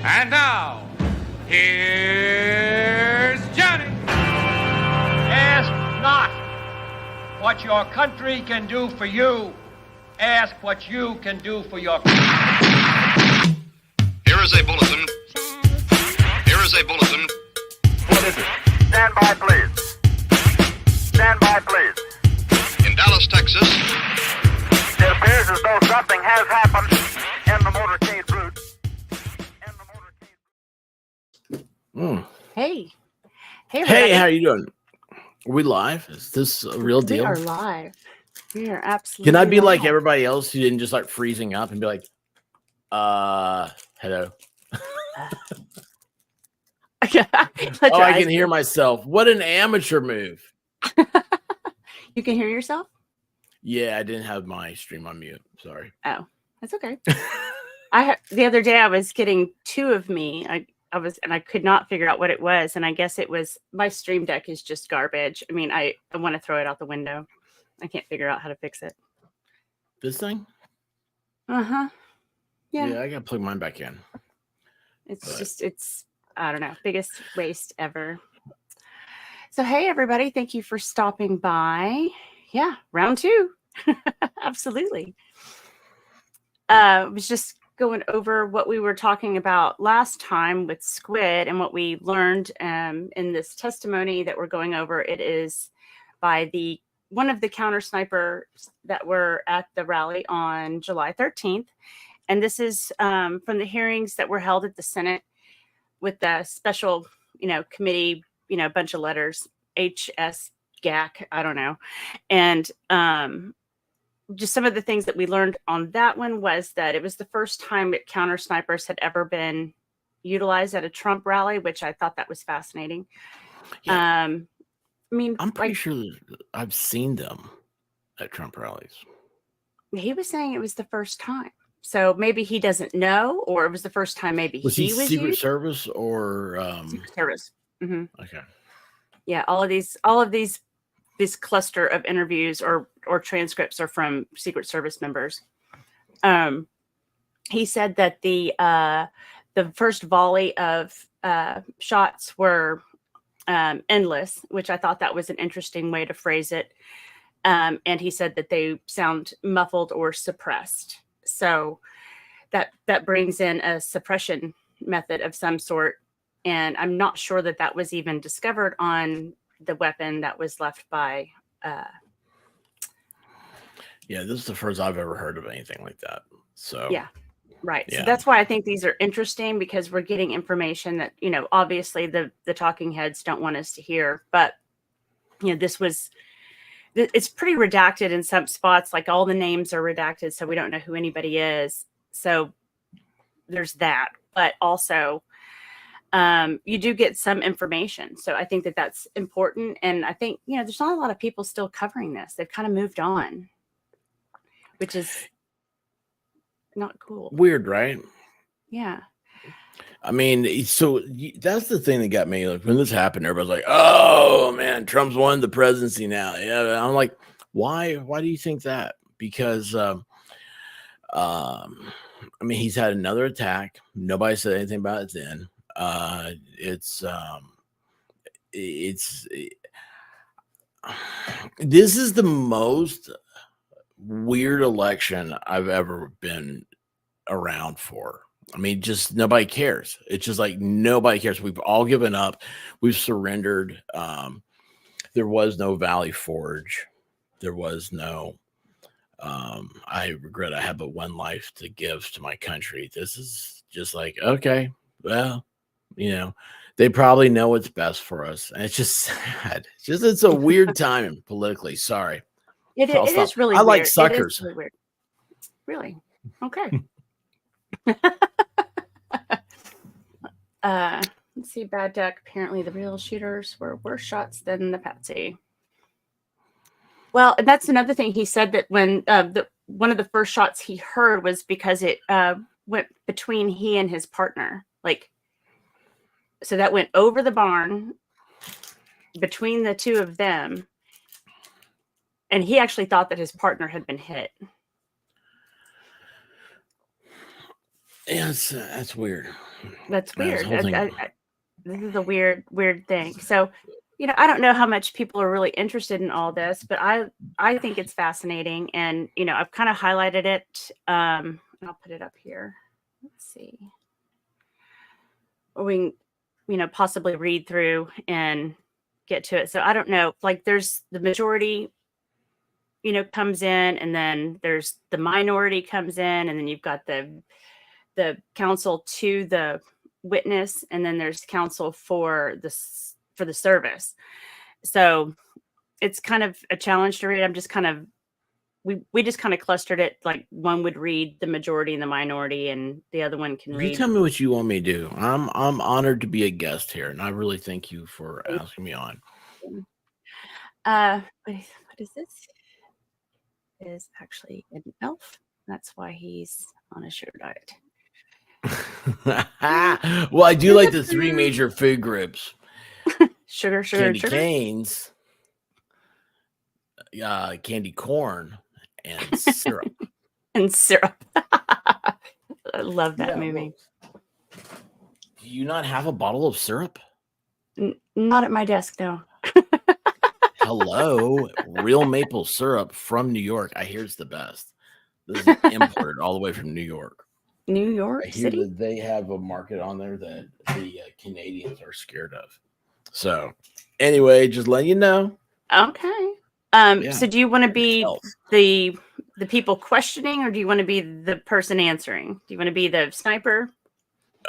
And now, here's Johnny. Ask not what your country can do for you. Ask what you can do for your country. Here is a bulletin. Here is a bulletin. What is it? Stand by, please. Stand by, please. In Dallas, Texas. It appears as though something has happened in the motorcade route. Hey. Hey, how are you doing? Are we live? Is this a real deal? We are live. We are absolutely. Can I be live. like everybody else who didn't just start freezing up and be like, hello? I can hear myself. What an amateur move. You can hear yourself? Yeah, I didn't have my stream on mute. Sorry. Oh, that's okay. The other day I was getting two of me. I could not figure out what it was, and I guess it was my Stream Deck is just garbage. I mean, I want to throw it out the window. I can't figure out how to fix it. This thing? Uh-huh. Yeah, I gotta plug mine back in. It's I don't know, biggest waste ever. So hey everybody, thank you for stopping by. Yeah, round two. Absolutely. I was just going over what we were talking about last time with Squid and what we learned in this testimony that we're going over. It is by one of the counter snipers that were at the rally on July 13th. And this is from the hearings that were held at the Senate with the special, committee, a bunch of letters, HSGAC, I don't know. And just some of the things that we learned on that one was that it was the first time that counter snipers had ever been utilized at a Trump rally, which I thought that was fascinating. Yeah. I'm pretty sure I've seen them at Trump rallies. He was saying it was the first time. So maybe he doesn't know, or it was the first time maybe was he Secret used? Service or Secret Service. Mm-hmm. Okay. Yeah, all of these this cluster of interviews or transcripts are from Secret Service members. He said that the first volley of shots were endless, which I thought that was an interesting way to phrase it. And he said that they sound muffled or suppressed. So that brings in a suppression method of some sort. And I'm not sure that was even discovered on the weapon that was left by. Yeah, this is the first I've ever heard of anything like that. So yeah, right. Yeah. So that's why I think these are interesting, because we're getting information that, obviously the talking heads don't want us to hear. But, it's pretty redacted in some spots, like all the names are redacted, so we don't know who anybody is. So there's that. But also, you do get some information. So I think that that's important. And I think, there's not a lot of people still covering this. They've kind of moved on, which is not cool. Weird, right? Yeah. I mean, so that's the thing that got me. Like when this happened, everybody's like, "Oh man, Trump's won the presidency now." Yeah, I'm like, why? Why do you think that? Because, I mean, he's had another attack. Nobody said anything about it then. This is the most weird election I've ever been around for. I mean, just nobody cares. It's just like nobody cares. We've all given up. We've surrendered. There was no Valley Forge. There was no. I regret I have but one life to give to my country. This is just like, okay, well, they probably know what's best for us. And it's just sad. It's a weird time politically. Sorry. It is really I weird. like suckers. It is really weird. Really? Okay. Let's see. Bad Duck. Apparently the real shooters were worse shots than the patsy. Well, and that's another thing. He said that when one of the first shots he heard was because it went between he and his partner. So that went over the barn between the two of them. And he actually thought that his partner had been hit. Yeah, that's weird. That's Yeah, this weird. whole thing. This is a weird thing. So, I don't know how much people are really interested in all this, but I think it's fascinating, and I've kind of highlighted it. I'll put it up here. Let's see. Or we can, possibly read through and get to it. So I don't know. Like, there's the majority, comes in, and then there's the minority comes in, and then you've got the counsel to the witness, and then there's counsel for the service. So it's kind of a challenge to read. I'm just kind of we just kind of clustered it, like one would read the majority and the minority, and the other one can You read. tell me what you want me to do. I'm honored to be a guest here, and I really thank you for asking me on. What is this? It is actually an elf. That's why he's on a sugar diet. Well, I do like the three major food groups: Sugar, candy sugar. canes, candy corn, and syrup. And syrup. I love that movie. Well, do you not have a bottle of syrup? Not at my desk, no. Hello, real maple syrup from New York. I hear it's the best. This is imported all the way from New York. New York I hear City? that they have a market on there that the Canadians are scared of. So, anyway, just letting you know. Okay. So do you want to be the people questioning, or do you want to be the person answering? Do you want to be the sniper?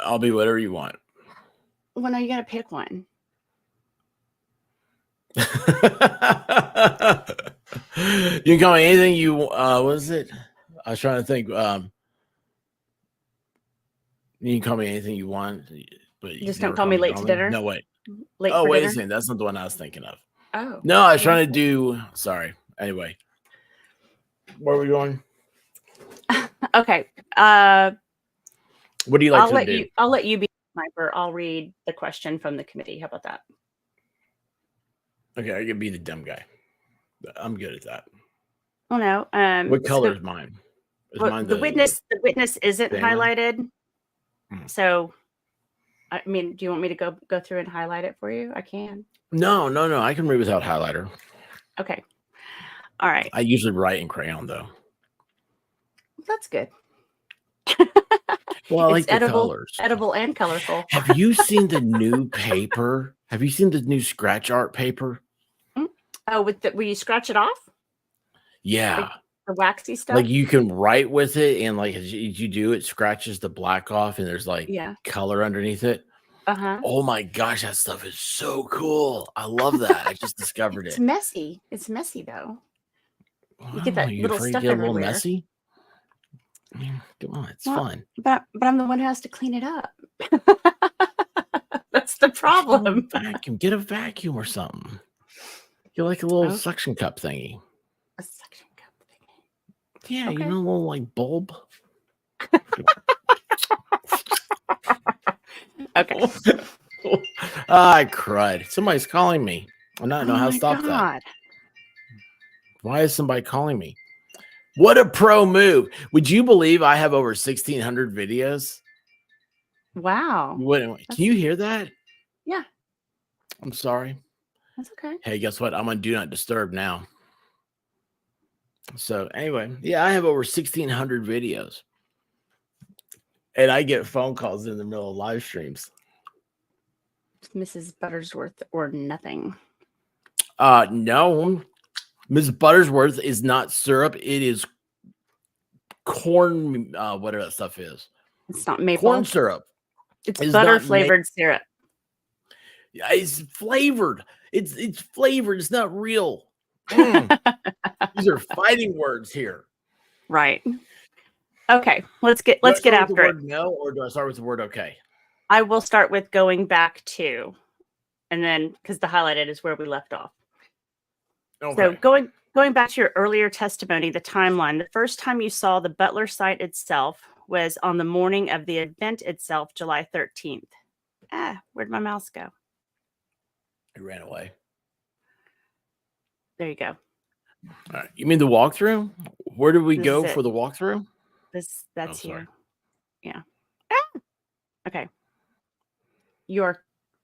I'll be whatever you want. Well, no, you got to pick one. You can call me anything you what is it? I was trying to think. You can call me anything you want, but you just don't call me late to dinner. No, wait. Late oh, for wait dinner? a second. That's not the one I was thinking of. Oh. No, I was trying to do. Sorry. Anyway, where are we going? Okay. What do you like to do? I'll let you be the sniper. I'll read the question from the committee. How about that? Okay, I can be the dumb guy. I'm good at that. Oh no. What color is mine? Is mine the witness? The witness isn't highlighted. So, I mean, do you want me to go through and highlight it for you? I can. No. I can read without highlighter. Okay. All right. I usually write in crayon, though. That's good. Well, I like the edible, colors. Edible and colorful. Have you seen the new paper? Have you seen the new scratch art paper? Oh, where you scratch it off? Yeah. Like the waxy stuff? Like you can write with it, and like as you do, it scratches the black off, and there's like color underneath it. Oh my gosh, that stuff is so cool. I love that. I just discovered it. It's messy. It's messy though. You get that little stuff get a everywhere. little messy? I mean, come on, it's fun. But I'm the one who has to clean it up. That's the problem. Get a vacuum or something. Get like a little suction cup thingy. A suction cup thingy. Yeah, a little like bulb. Okay. I cried. Somebody's calling me. I don't know how to stop that. Why is somebody calling me? What a pro move. Would you believe I have over 1,600 videos? Wow. Can you hear that? Yeah. I'm sorry. That's okay. Hey, guess what? I'm on Do Not Disturb now. So anyway, yeah, I have over 1,600 videos. And I get phone calls in the middle of live streams. Mrs. Buttersworth or nothing. No. Ms. Buttersworth is not syrup. It is corn, whatever that stuff is. It's not maple. Corn syrup. It's butter flavored syrup. Yeah, it's flavored. It's flavored. It's not real. These are fighting words here. Right. Okay. Let's get after it. No, or do I start with the word okay? I will start with going back to, and then because the highlighted is where we left off. Okay. So going back to your earlier testimony, the timeline, the first time you saw the Butler site itself was on the morning of the event itself, July 13th. Where'd my mouse go? It ran away. There you go. All right. You mean the walkthrough? Where did we go for the walkthrough? That's here. Yeah.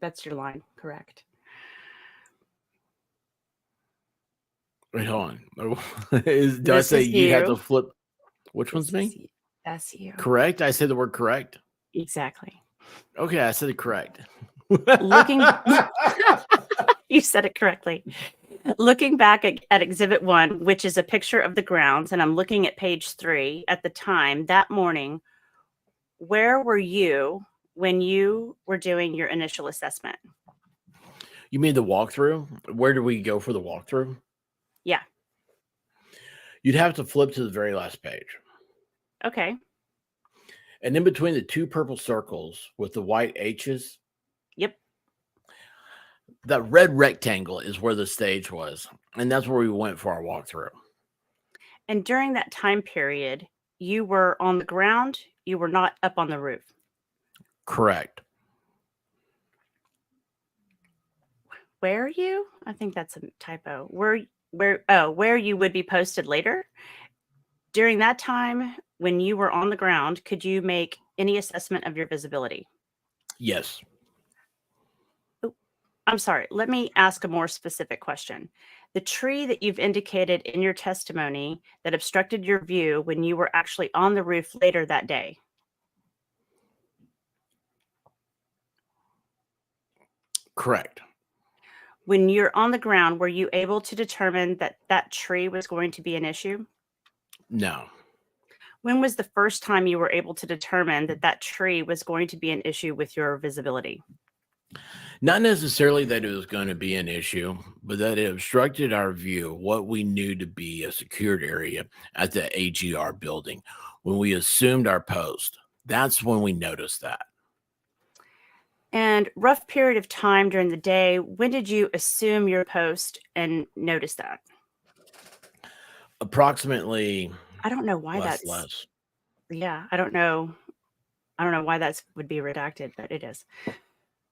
That's your line, correct? Wait, hold on. Do I This say is you have to you. flip? Which This one's me? is you. That's you. Correct. I said the word correct. Exactly. Okay, I said it correct. Looking, you said it correctly. Looking back at Exhibit 1, which is a picture of the grounds, and I'm looking at page 3 at the time that morning, where were you when you were doing your initial assessment? You mean the walkthrough? Where do we go for the walkthrough? Yeah. You'd have to flip to the very last page. Okay. And in between the two purple circles with the white H's, Yep. that red rectangle is where the stage was. And that's where we went for our walkthrough. And during that time period, you were on the ground, you were not up on the roof. Correct. Where you? I think that's a typo. Where you would be posted later? During that time when you were on the ground, could you make any assessment of your visibility? Yes. I'm sorry, let me ask a more specific question. The tree that you've indicated in your testimony that obstructed your view when you were actually on the roof later that day. Correct. When you're on the ground, were you able to determine that that tree was going to be an issue? No. When was the first time you were able to determine that that tree was going to be an issue with your visibility? Not necessarily that it was going to be an issue, but that it obstructed our view of what we knew to be a secured area at the AGR building. When we assumed our post, that's when we noticed that. And rough period of time during the day, when did you assume your post and notice that? Approximately I don't know why less. Yeah, I don't know why that would be redacted, but it is.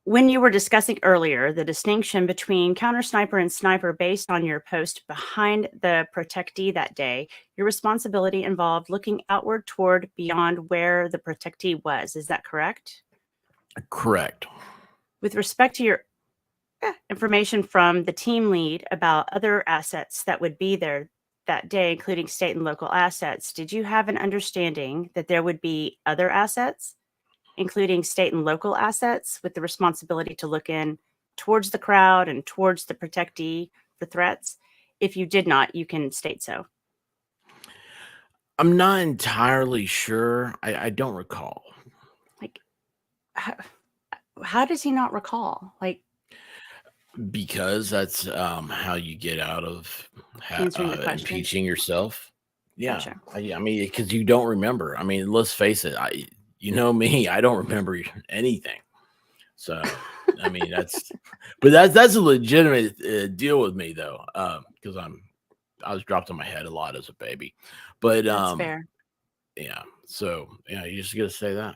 When you were discussing earlier the distinction between counter sniper and sniper based on your post behind the protectee that day, your responsibility involved looking outward toward beyond where the protectee was. Is that correct? Correct. With respect to your information from the team lead about other assets that would be there that day, including state and local assets, did you have an understanding that there would be other assets, including state and local assets, with the responsibility to look in towards the crowd and towards the protectee for threats? If you did not, you can state so. I'm not entirely sure. I don't recall. Like, how does he not recall? Like, Because that's how you get out of answering the question. impeaching yourself. Yeah. Gotcha. I mean, because you don't remember. I mean, let's face it. You know me, I don't remember anything. So, I mean, that's a legitimate deal with me though, because I was dropped on my head a lot as a baby. But That's fair. yeah. So yeah, you just gotta say that.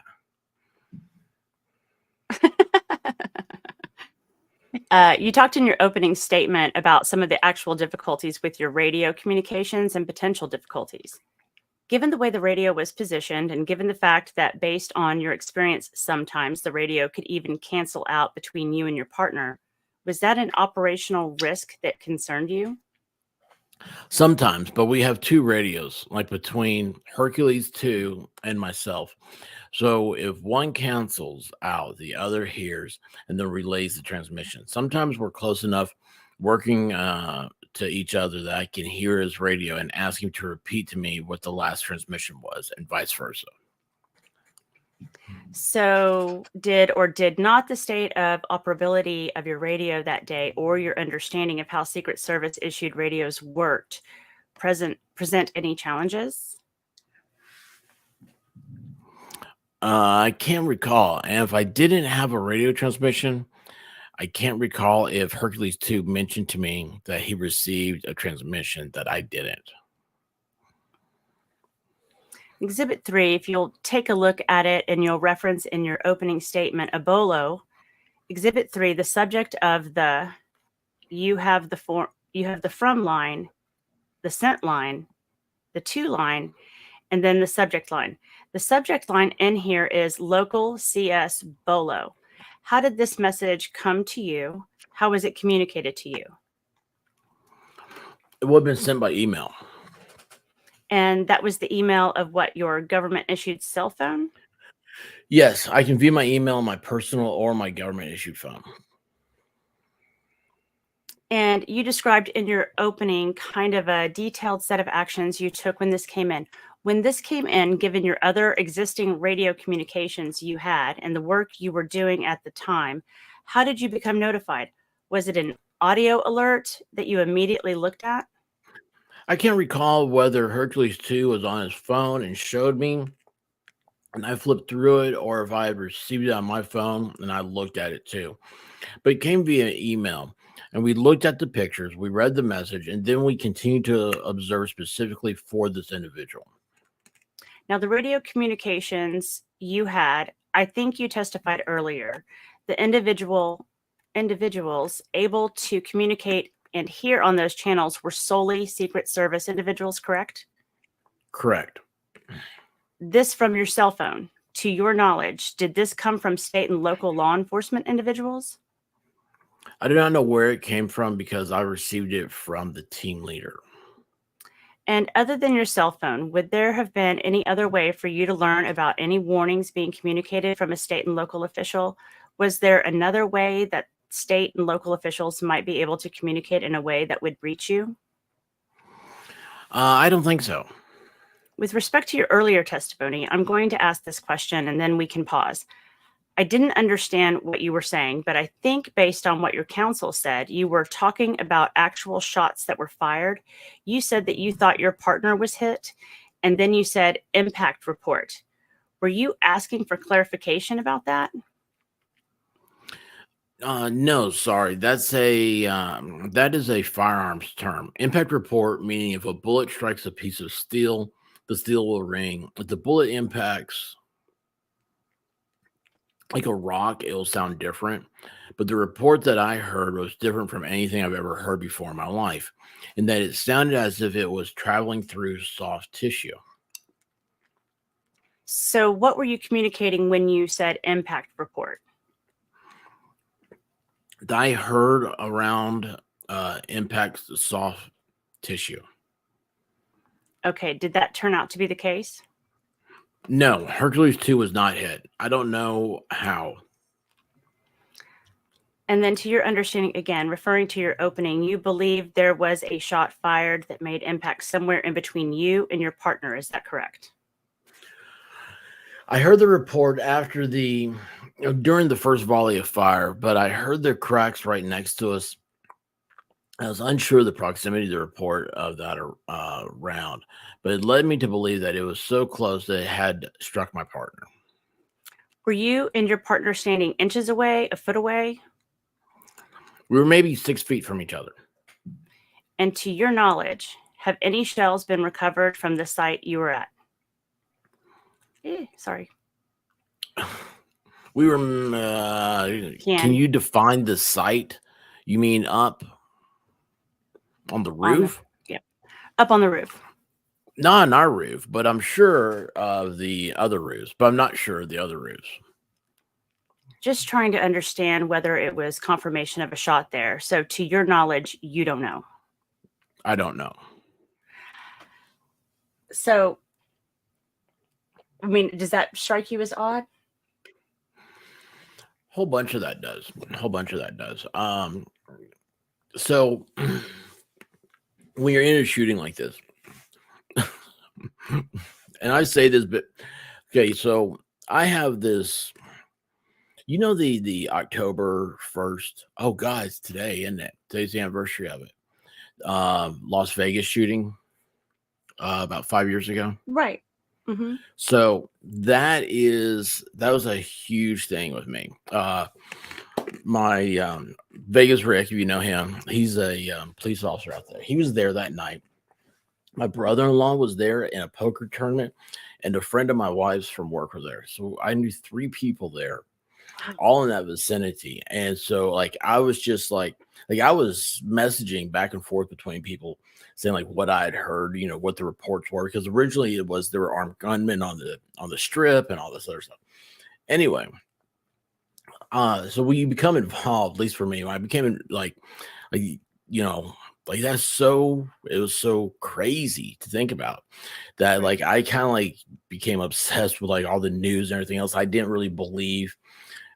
You talked in your opening statement about some of the actual difficulties with your radio communications and potential difficulties. Given the way the radio was positioned, and given the fact that based on your experience, sometimes the radio could even cancel out between you and your partner, was that an operational risk that concerned you? Sometimes, but we have two radios, like between Hercules 2 and myself. So if one cancels out, the other hears and then relays the transmission. Sometimes we're close enough working to each other that I can hear his radio and ask him to repeat to me what the last transmission was, and vice versa. So did or did not the state of operability of your radio that day, or your understanding of how Secret Service issued radios worked, present any challenges? I can't recall. And if I didn't have a radio transmission, I can't recall if Hercules 2 mentioned to me that he received a transmission that I didn't. Exhibit 3, if you'll take a look at it and you'll reference in your opening statement, a bolo. Exhibit 3, the subject of the, you have the from line, the sent line, the to line, and then the subject line. The subject line in here is local CS bolo. How did this message come to you? How was it communicated to you? It would have been sent by email. And that was the email of what, your government issued cell phone? Yes, I can view my email on my personal or my government issued phone. And you described in your opening kind of a detailed set of actions you took when this came in. When this came in, given your other existing radio communications you had and the work you were doing at the time, how did you become notified? Was it an audio alert that you immediately looked at? I can't recall whether Hercules 2 was on his phone and showed me, and I flipped through it, or if I had received it on my phone and I looked at it too. But it came via email, and we looked at the pictures, we read the message, and then we continued to observe specifically for this individual. Now, the radio communications you had, I think you testified earlier, the individuals able to communicate and hear on those channels were solely Secret Service individuals, correct? Correct. This from your cell phone, to your knowledge, did this come from state and local law enforcement individuals? I do not know where it came from because I received it from the team leader. And other than your cell phone, would there have been any other way for you to learn about any warnings being communicated from a state and local official? Was there another way that state and local officials might be able to communicate in a way that would reach you? I don't think so. With respect to your earlier testimony, I'm going to ask this question and then we can pause. I didn't understand what you were saying, but I think based on what your counsel said, you were talking about actual shots that were fired. You said that you thought your partner was hit, and then you said impact report. Were you asking for clarification about that? No, sorry. That is a firearms term. Impact report meaning if a bullet strikes a piece of steel, the steel will ring. If the bullet impacts like a rock, it'll sound different. But the report that I heard was different from anything I've ever heard before in my life, in that it sounded as if it was traveling through soft tissue. So what were you communicating when you said impact report? I heard around impacts the soft tissue. Okay, did that turn out to be the case? No, Hercules 2 was not hit. I don't know how. And then to your understanding, again, referring to your opening, you believe there was a shot fired that made impact somewhere in between you and your partner. Is that correct? I heard the report after during the first volley of fire, but I heard the cracks right next to us. I was unsure of the proximity of the report of that round, but it led me to believe that it was so close that it had struck my partner. Were you and your partner standing inches away, a foot away? We were maybe 6 feet from each other. And to your knowledge, have any shells been recovered from the site you were at? Sorry. We were. Can you define the site? You mean up on the roof? Yeah, up on the roof. Not on our roof, but I'm sure of the other roofs. But I'm not sure of the other roofs. Just trying to understand whether it was confirmation of a shot there. So to your knowledge, you don't know. I don't know. So, I mean, does that strike you as odd? Whole bunch of that does. So when you're in a shooting like this, and I say this, but okay, so I have this, the October 1st. Oh, guys, today, isn't it? Today's the anniversary of it. Las Vegas shooting about 5 years ago. Right. Mm-hmm. So that was a huge thing with me. My Vegas Rick, if you know him, he's a police officer out there. He was there that night. My brother-in-law was there in a poker tournament, and a friend of my wife's from work was there. So I knew 3 people there, all in that vicinity. And so I was just like I was messaging back and forth between people saying what I had heard, what the reports were, because originally it was there were armed gunmen on the strip and all this other stuff. Anyway, So when you become involved, at least for me, when I became like you know, like that's so it was so crazy to think about that. Like I kind of like became obsessed with like all the news and everything else. I didn't really believe,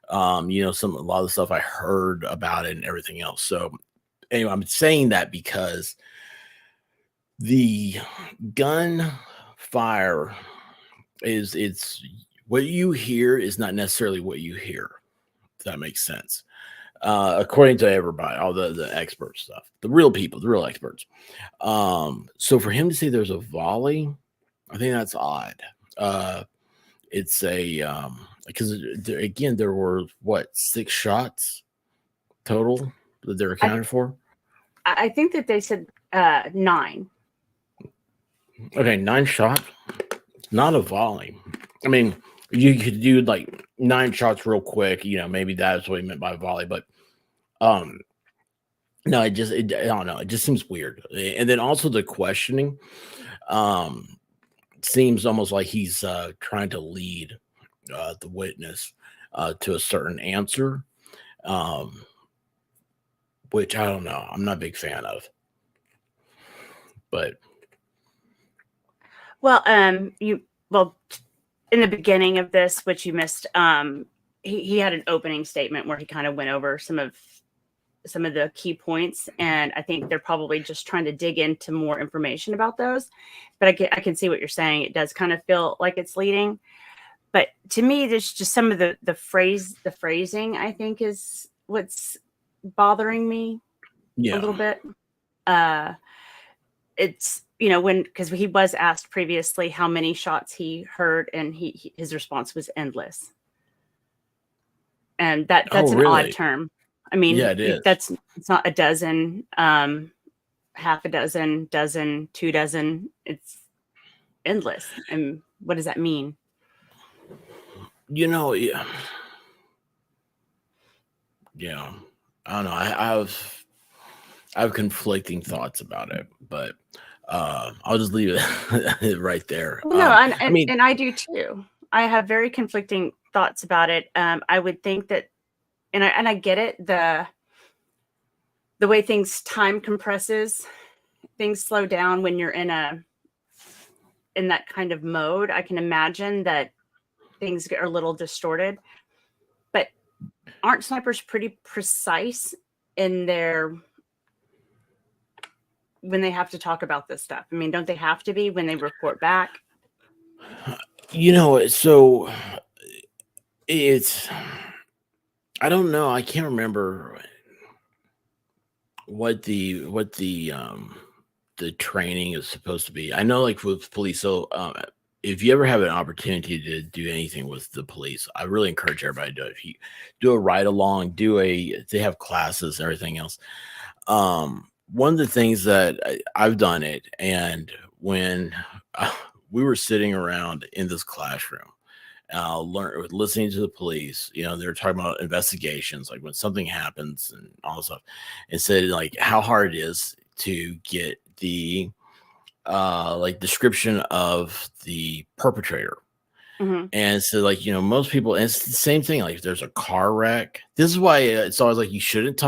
a lot of the stuff I heard about it and everything else. So anyway, I'm saying that because the gun fire it's what you hear is not necessarily what you hear. If that makes sense. According to everybody, all the expert stuff, the real people, the real experts. So for him to say there's a volley, I think that's odd. It's a because again, there were what 6 shots total that they're accounted for. I think that they said 9. Okay, 9 shots, not a volley. I mean, you could do like 9 shots real quick. Maybe that's what he meant by volley, but no, I don't know. It just seems weird. And then also the questioning seems almost like he's trying to lead the witness to a certain answer, which I don't know. I'm not a big fan of. But Well, in the beginning of this, which you missed, he had an opening statement where he kind of went over some of the key points, and I think they're probably just trying to dig into more information about those. But I can see what you're saying. It does kind of feel like it's leading, but to me, there's just some of the phrasing, I think, is what's bothering me a little bit. It's because he was asked previously how many shots he heard, and his response was endless, and that's an really? odd term. I mean, yeah, it is. It's not a dozen, half a dozen, 2 dozen. It's endless. And what does that mean? Yeah. I don't know. I have conflicting thoughts about it, but I'll just leave it right there. Well, no, and I do too. I have very conflicting thoughts about it. I would think that, and I get it, the way time compresses, things slow down when you're in that kind of mode. I can imagine that things are a little distorted, but aren't snipers pretty precise in when they have to talk about this stuff? I mean, don't they have to be when they report back? So I don't know. I can't remember what the training is supposed to be. I know, like with police. So if you ever have an opportunity to do anything with the police, I really encourage everybody to do it. If you do a ride along, they have classes, and everything else. One of the things that I've done it, and when we were sitting around in this classroom, listening to the police, they're talking about investigations, like when something happens and all this stuff, and said like how hard it is to get the description of the perpetrator. Mm-hmm. And so most people, and it's the same thing, like if there's a car wreck, this is why it's always like you shouldn't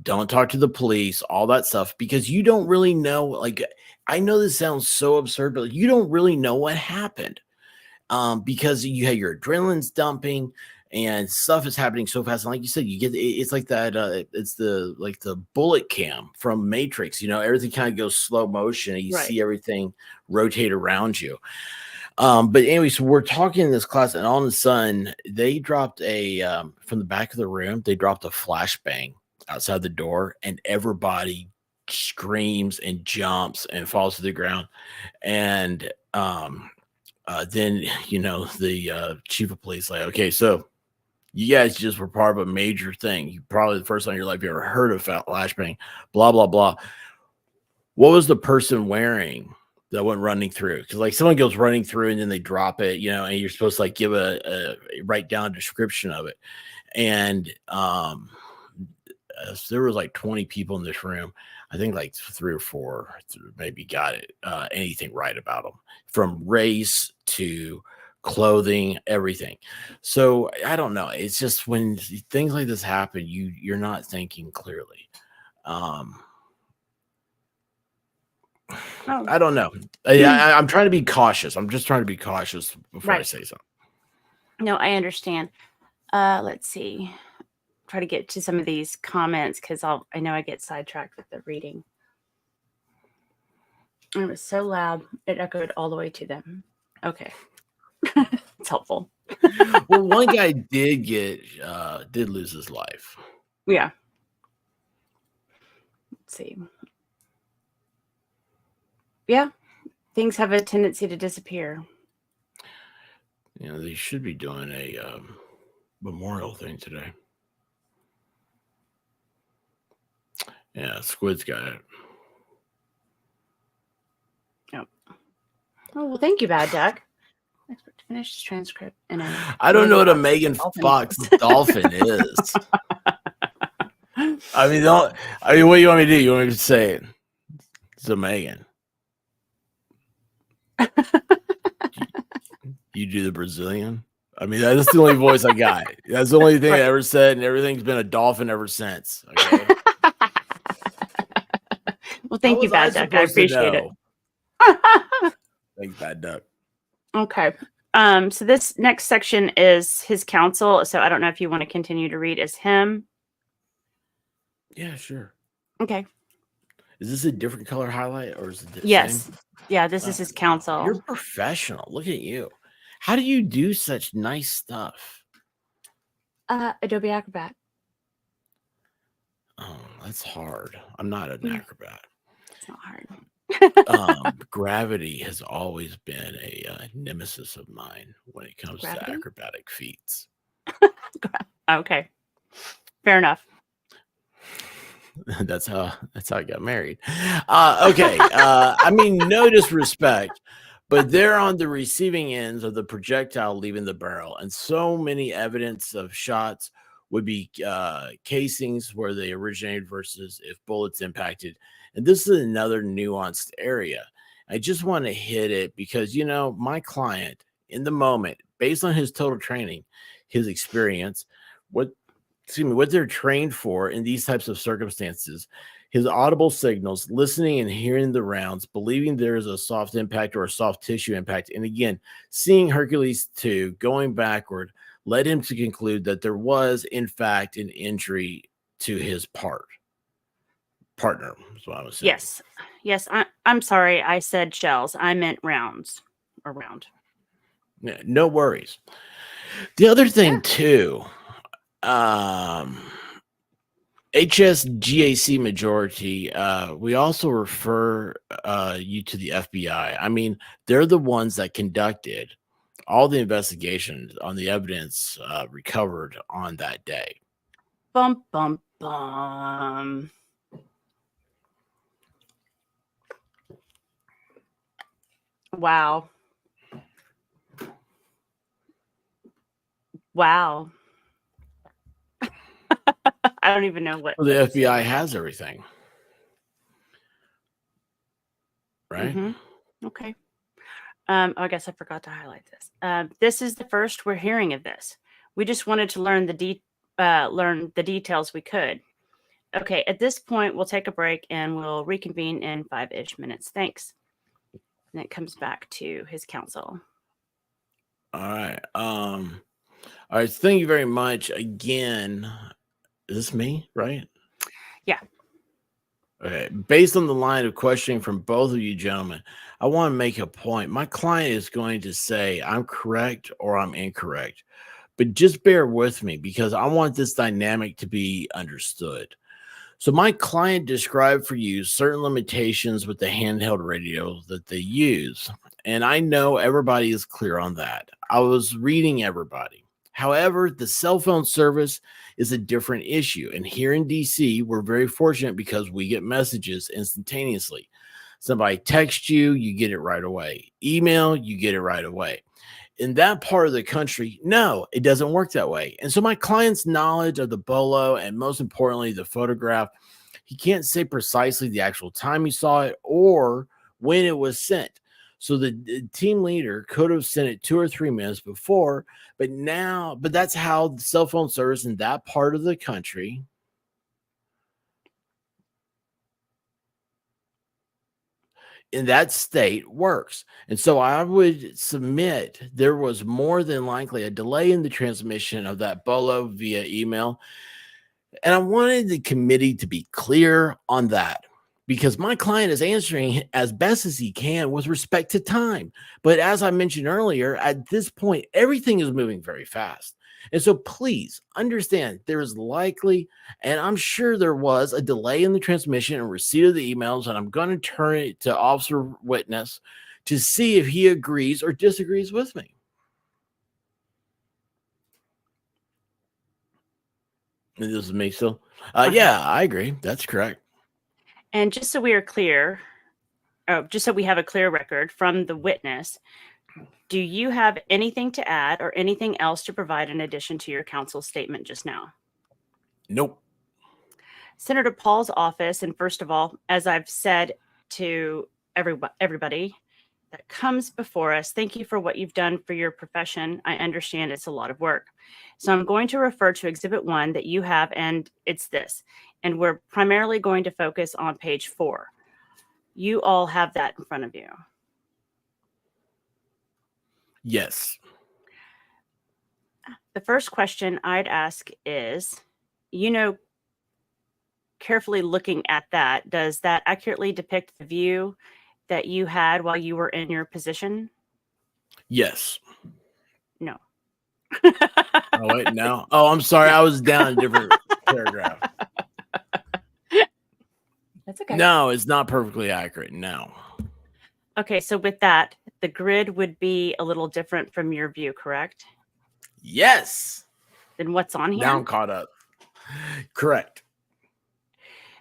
don't talk to the police, all that stuff, because you don't really know. Like, I know this sounds so absurd, but you don't really know what happened. Because you have your adrenaline's dumping and stuff is happening so fast. And like you said, you get it's like that. It's the bullet cam from Matrix. Everything kind of goes slow motion, and you see everything rotate around you. But anyway, so we're talking in this class, and all of a sudden they dropped from the back of the room. They dropped a flashbang outside the door, and everybody screams and jumps and falls to the ground, and then the chief of police like, okay, so you guys just were part of a major thing. You probably the first time in your life you ever heard of flashbang, blah blah blah. What was the person wearing that went running through? Because like someone goes running through and then they drop it, and you're supposed to like give a write down a description of it. And there was like 20 people in this room. I think like 3 or 4 maybe got it anything right about them, from race to clothing, everything. So I don't know. It's just when things like this happen, you're not thinking clearly. Oh, I don't know. I'm trying to be cautious. I'm just trying to be cautious before I Right. say something. no, I understand. Let's see. Try to get to some of these comments because I know I get sidetracked with the reading. And it was so loud it echoed all the way to them. Okay. It's helpful. Well, one guy did lose his life. Yeah. Let's see. Yeah. Things have a tendency to disappear. You know, they should be doing a memorial thing today. Yeah, Squid's got it. Oh, well, thank you, Bad Duck. I expect to finish this transcript in a I don't know what a Megan Megan Fox dolphin is. I mean, what do you want me to do? You want me to say it? It's a Megan. You do the Brazilian? I mean, that's the only voice I got. That's the only thing I ever said, and everything's been a dolphin ever since. Okay. Well, thank you, Bad Duck. I appreciate it. Thanks, Bad Duck. Okay. So this next section is his counsel. So I don't know if you want to continue to read as him. Yeah, sure. Okay. Is this a different color highlight or is it the Yes. same? Yeah, this is his counsel. You're professional. Look at you. How do you do such nice stuff? Adobe Acrobat. Oh, that's hard. I'm not an acrobat. It's not hard. Gravity has always been a nemesis of mine when it comes Gravity? to acrobatic feats. Okay. Fair enough. That's how I got married. Okay. I mean, no disrespect, but they're on the receiving ends of the projectile leaving the barrel, and so many evidence of shots would be casings where they originated versus if bullets impacted. And this is another nuanced area. I just want to hit it because, you know, my client in the moment, based on his total training, his experience, what they're trained for in these types of circumstances, his audible signals, listening and hearing the rounds, believing there is a soft impact or a soft tissue impact. And again, seeing Hercules 2 going backward led him to conclude that there was, in fact, an injury to his partner. Is what I was saying. Yes. I'm sorry. I said shells. I meant rounds or round. Yeah, no worries. The other thing too, HSGAC majority, we also refer you to the FBI. I mean, they're the ones that conducted all the investigations on the evidence recovered on that day. Bum, bum, bum. Wow. I don't even know what. Well, the FBI has everything. Right? Mm-hmm. Okay. I guess I forgot to highlight this. This is the first we're hearing of this. We just wanted to learn the details we could. Okay, at this point, we'll take a break and we'll reconvene in 5-ish minutes. Thanks. And it comes back to his counsel. All right. All right. Thank you very much. Again, is this me, right? Yeah. Okay. Based on the line of questioning from both of you gentlemen, I want to make a point. My client is going to say I'm correct or I'm incorrect, but just bear with me because I want this dynamic to be understood. So my client described for you certain limitations with the handheld radio that they use. And I know everybody is clear on that. I was reading everybody. However, the cell phone service is a different issue. And here in DC, we're very fortunate because we get messages instantaneously. Somebody texts you, you get it right away. Email, you get it right away. In that part of the country, no, it doesn't work that way. And so my client's knowledge of the bolo and most importantly, the photograph, he can't say precisely the actual time he saw it or when it was sent. So the team leader could have sent it 2 or 3 minutes before, but that's how the cell phone service in that part of the country in that state works. And so I would submit there was more than likely a delay in the transmission of that BOLO via email. And I wanted the committee to be clear on that because my client is answering as best as he can with respect to time. But as I mentioned earlier, at this point, everything is moving very fast. And so please understand there is likely, and I'm sure there was, a delay in the transmission and receipt of the emails. And I'm going to turn it to Officer Witness to see if he agrees or disagrees with me. And this is me still. Yeah, I agree. That's correct. And just so we are clear, just so we have a clear record from the witness, do you have anything to add or anything else to provide in addition to your counsel's statement just now? Nope. Senator Paul's office, and first of all, as I've said to everybody that comes before us, thank you for what you've done for your profession. I understand it's a lot of work. So I'm going to refer to Exhibit 1 that you have, and it's this. And we're primarily going to focus on page 4. You all have that in front of you. Yes. The first question I'd ask is, carefully looking at that, does that accurately depict the view that you had while you were in your position? Yes. No. Oh, wait, no. Oh, I'm sorry. I was down a different paragraph. That's okay. No, it's not perfectly accurate. No. Okay, so with that, the grid would be a little different from your view, correct? Yes. Then what's on here? Now I'm caught up. Correct.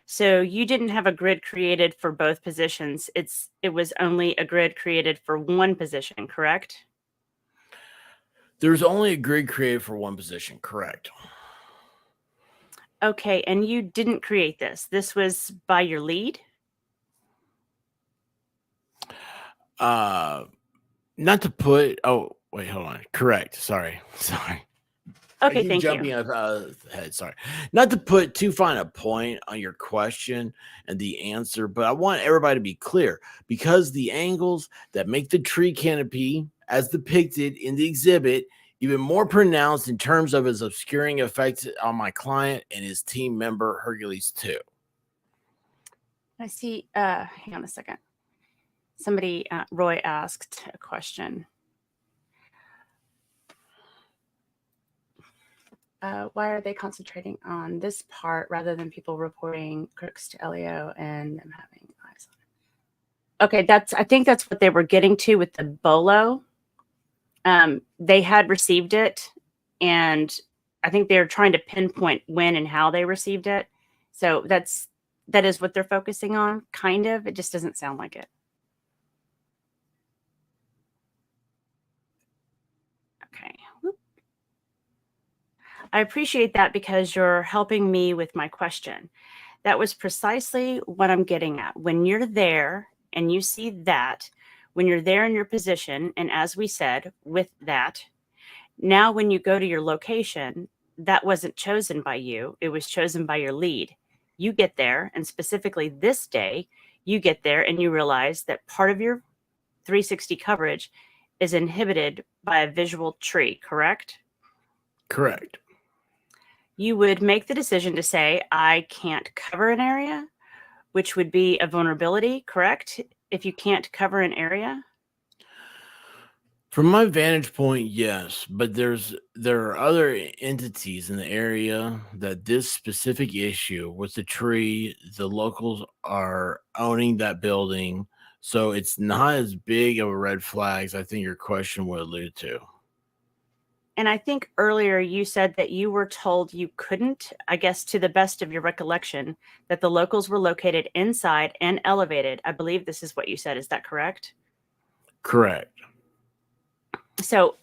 So you didn't have a grid created for both positions. It was only a grid created for one position, correct? There's only a grid created for one position, correct? Okay, and you didn't create this. This was by your lead? Not to put, oh, wait, hold on. Correct. Sorry. Okay, thank jumping you. Ahead. Sorry. Not to put too fine a point on your question and the answer, but I want everybody to be clear because the angles that make the tree canopy as depicted in the exhibit even more pronounced in terms of its obscuring effect on my client and his team member Hercules 2. I see. Hang on a second. Somebody, Roy asked a question. Why are they concentrating on this part rather than people reporting crooks to LEO and them having eyes on it? Okay, I think that's what they were getting to with the BOLO. They had received it, and I think they're trying to pinpoint when and how they received it. So that is what they're focusing on, kind of. It just doesn't sound like it. Okay. Whoop. I appreciate that because you're helping me with my question. That was precisely what I'm getting at. When you're there and you see that, when you're there in your position, and as we said, with that, now when you go to your location, that wasn't chosen by you. It was chosen by your lead. You get there, and specifically this day, you get there and you realize that part of your 360 coverage is inhibited by a visual tree, correct? Correct. You would make the decision to say, I can't cover an area, which would be a vulnerability, correct? If you can't cover an area? From my vantage point, yes, but there are other entities in the area that this specific issue with the tree, the locals are owning that building, so it's not as big of a red flag as I think your question would allude to. And I think earlier you said that you were told you couldn't, I guess to the best of your recollection, that the locals were located inside and elevated. I believe this is what you said. Is that correct? Correct. So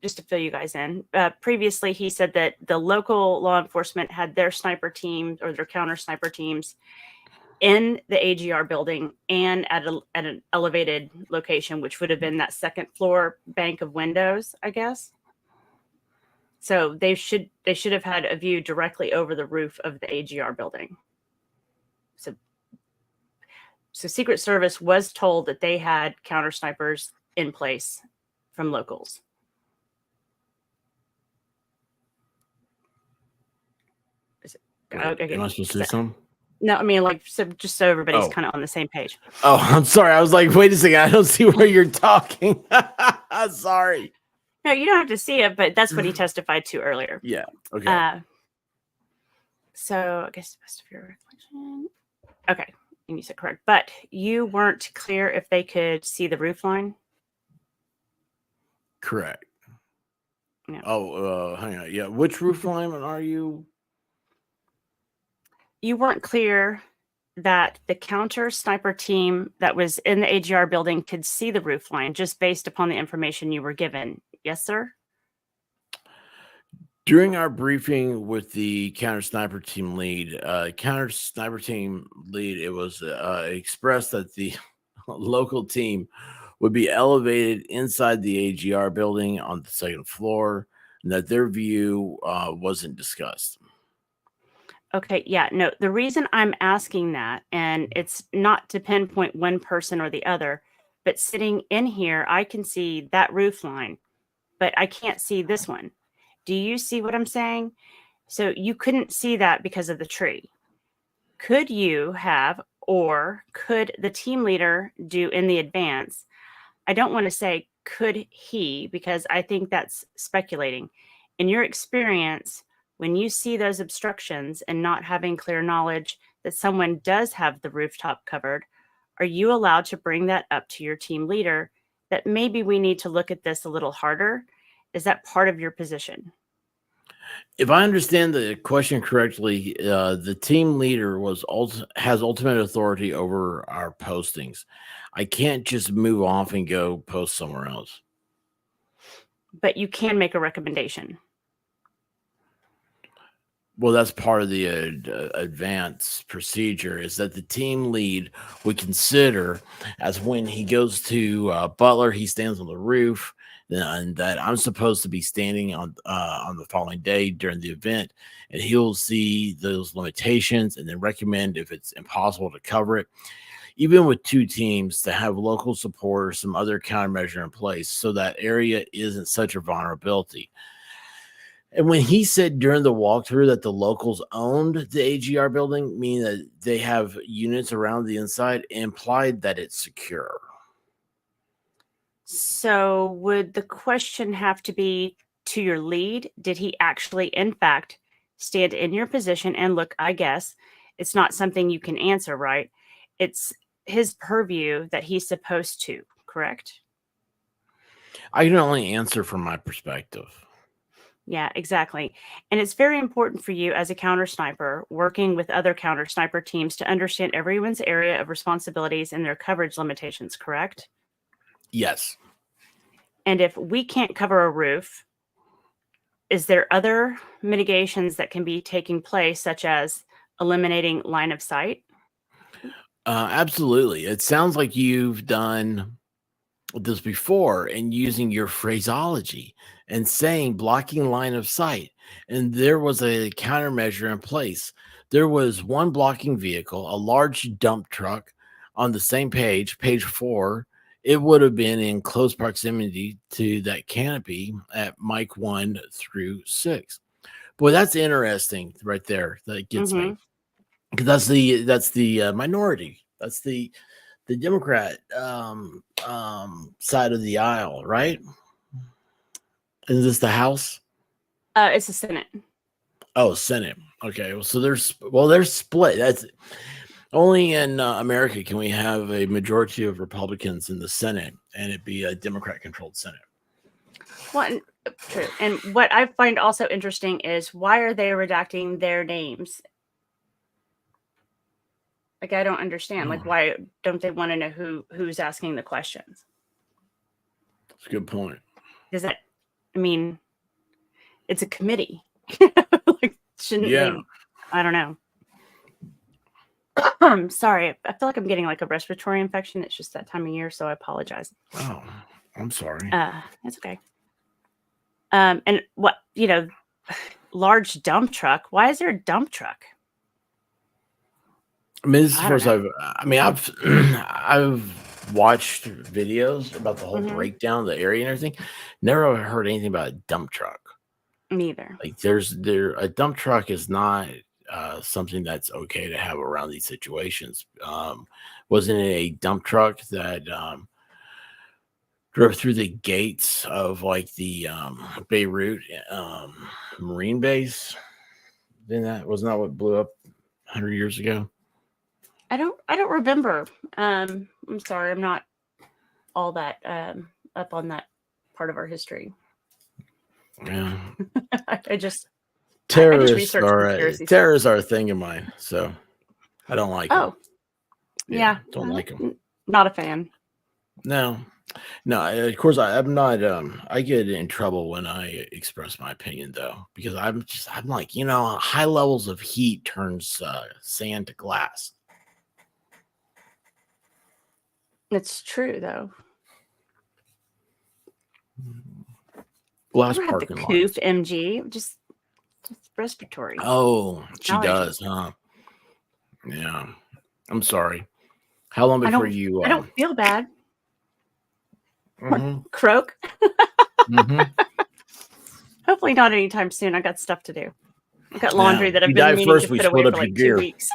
just to fill you guys in, previously he said that the local law enforcement had their sniper teams or their counter sniper teams in the AGR building and at an elevated location, which would have been that second floor bank of windows, I guess. So they should have had a view directly over the roof of the AGR building. So Secret Service was told that they had counter snipers in place from locals. Am I supposed to say something? No, I mean, like, so just so everybody's Oh. kind of on the same page. Oh, I'm sorry. I was like, wait a second. I don't see where you're talking. Sorry. No, you don't have to see it, but that's what he testified to earlier. Yeah. Okay. So I guess the best of your reflection. Okay, and you said correct, but you weren't clear if they could see the roof line. Correct. No. Oh, hang on. Yeah. Which roof lineman are you? You weren't clear that the counter sniper team that was in the AGR building could see the roof line just based upon the information you were given. Yes, sir? During our briefing with the counter sniper team lead, it was expressed that the local team would be elevated inside the AGR building on the second floor, and that their view wasn't discussed. Okay, yeah, no, the reason I'm asking that, and it's not to pinpoint one person or the other, but sitting in here, I can see that roof line, but I can't see this one. Do you see what I'm saying? So you couldn't see that because of the tree. Could you have, or could the team leader do in the advance? I don't want to say could he, because I think that's speculating. In your experience, when you see those obstructions and not having clear knowledge that someone does have the rooftop covered, are you allowed to bring that up to your team leader that maybe we need to look at this a little harder? Is that part of your position? If I understand the question correctly, the team leader has ultimate authority over our postings. I can't just move off and go post somewhere else. But you can make a recommendation. Well, that's part of the advanced procedure, is that the team lead would consider, as when he goes to Butler, he stands on the roof, and that I'm supposed to be standing on the following day during the event, and he'll see those limitations and then recommend if it's impossible to cover it, even with two teams, to have local support or some other countermeasure in place so that area isn't such a vulnerability. And when he said during the walkthrough that the locals owned the AGR building, meaning that they have units around the inside, implied that it's secure. So would the question have to be to your lead? Did he actually, in fact, stand in your position and look? I guess it's not something you can answer, right? It's his purview that he's supposed to, correct? I can only answer from my perspective. Yeah, exactly. And it's very important for you as a counter sniper working with other counter sniper teams to understand everyone's area of responsibilities and their coverage limitations, correct? Yes. And if we can't cover a roof, is there other mitigations that can be taking place, such as eliminating line of sight? Absolutely. It sounds like you've done this before and using your phraseology and saying blocking line of sight. And there was a countermeasure in place. There was one blocking vehicle, a large dump truck on the same page 4. It would have been in close proximity to that canopy at mic 1 through 6. Boy, that's interesting right there. That gets me. Because that's the minority. That's the Democrat side of the aisle, right? Is this the House? It's the Senate. Oh, Senate. Okay. Well, so they're split. That's only in America can we have a majority of Republicans in the Senate and it be a Democrat-controlled Senate. Well, true. And what I find also interesting is why are they redacting their names? Like, I don't understand. Like, why don't they want to know who's asking the questions? That's a good point. Does that, I mean, it's a committee. Like, shouldn't they? I don't know. I'm sorry. I feel like I'm getting like a respiratory infection. It's just that time of year, so I apologize. Oh, I'm sorry. It's okay. And what, large dump truck. Why is there a dump truck? I mean, this is the I don't first know. I've watched videos about the whole Mhm. breakdown of the area and everything. Never heard anything about a dump truck. Neither. Like a dump truck is not something that's okay to have around these situations. Wasn't it a dump truck that drove through the gates of like the Beirut Marine base? Then that wasn't that what blew up 100 years ago? I don't remember. I'm sorry. I'm not all that up on that part of our history. Yeah. I just Terrorists research are conspiracy terrorists are a thing of mine, so I don't like them. Oh, yeah. Don't like them. Not a fan. No, of course I'm not. I get in trouble when I express my opinion though, because I'm like, high levels of heat turns sand to glass. It's true though. Glass I don't have the parking coof lots. MG. Just respiratory. Oh, she allergies. does, huh? Yeah. I'm sorry. How long before you? I don't feel bad. Mhm. Croak. Mhm. Hopefully not anytime soon. I got stuff to do. I've got laundry that I've You been die meaning first, to we put away split for up your like 2 gear. weeks.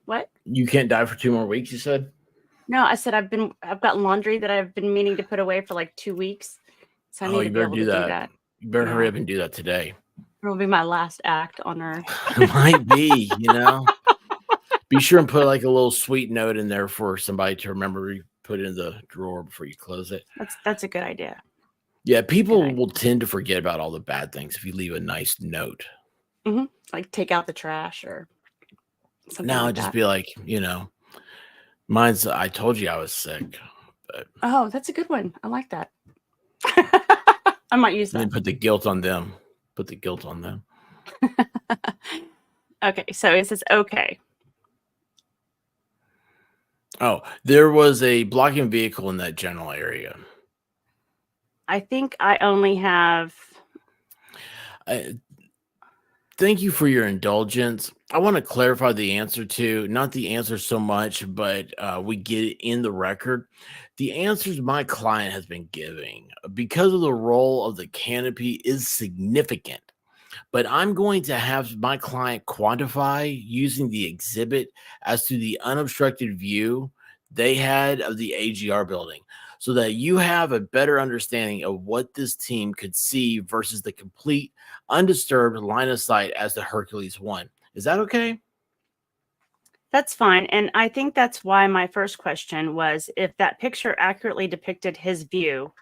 What? You can't die for 2 more weeks, you said? No, I said I've got laundry that I've been meaning to put away for like 2 weeks. So I need to you be better able to do that. You better hurry Yeah. up and do that today. It will be my last act on Earth. It might be, Be sure and put like a little sweet note in there for somebody to remember you put it in the drawer before you close it. That's a good idea. Yeah, people will tend to forget about all the bad things if you leave a nice note. Mm-hmm. Like take out the trash or something. No, like just that. be like, mine's I told you I was sick. But oh, that's a good one. I like that. I might use that. Then put the guilt on them. Put the guilt on them. Okay, so it says okay. Oh, there was a blocking vehicle in that general area. I think I only have. Thank you for your indulgence. I want to clarify the answer to, not the answer so much, but we get it in the record. The answers my client has been giving, because of the role of the canopy, is significant. But I'm going to have my client quantify using the exhibit as to the unobstructed view they had of the AGR building, so that you have a better understanding of what this team could see versus the complete undisturbed line of sight as the Hercules One. Is that okay? That's fine. And I think that's why my first question was if that picture accurately depicted his view,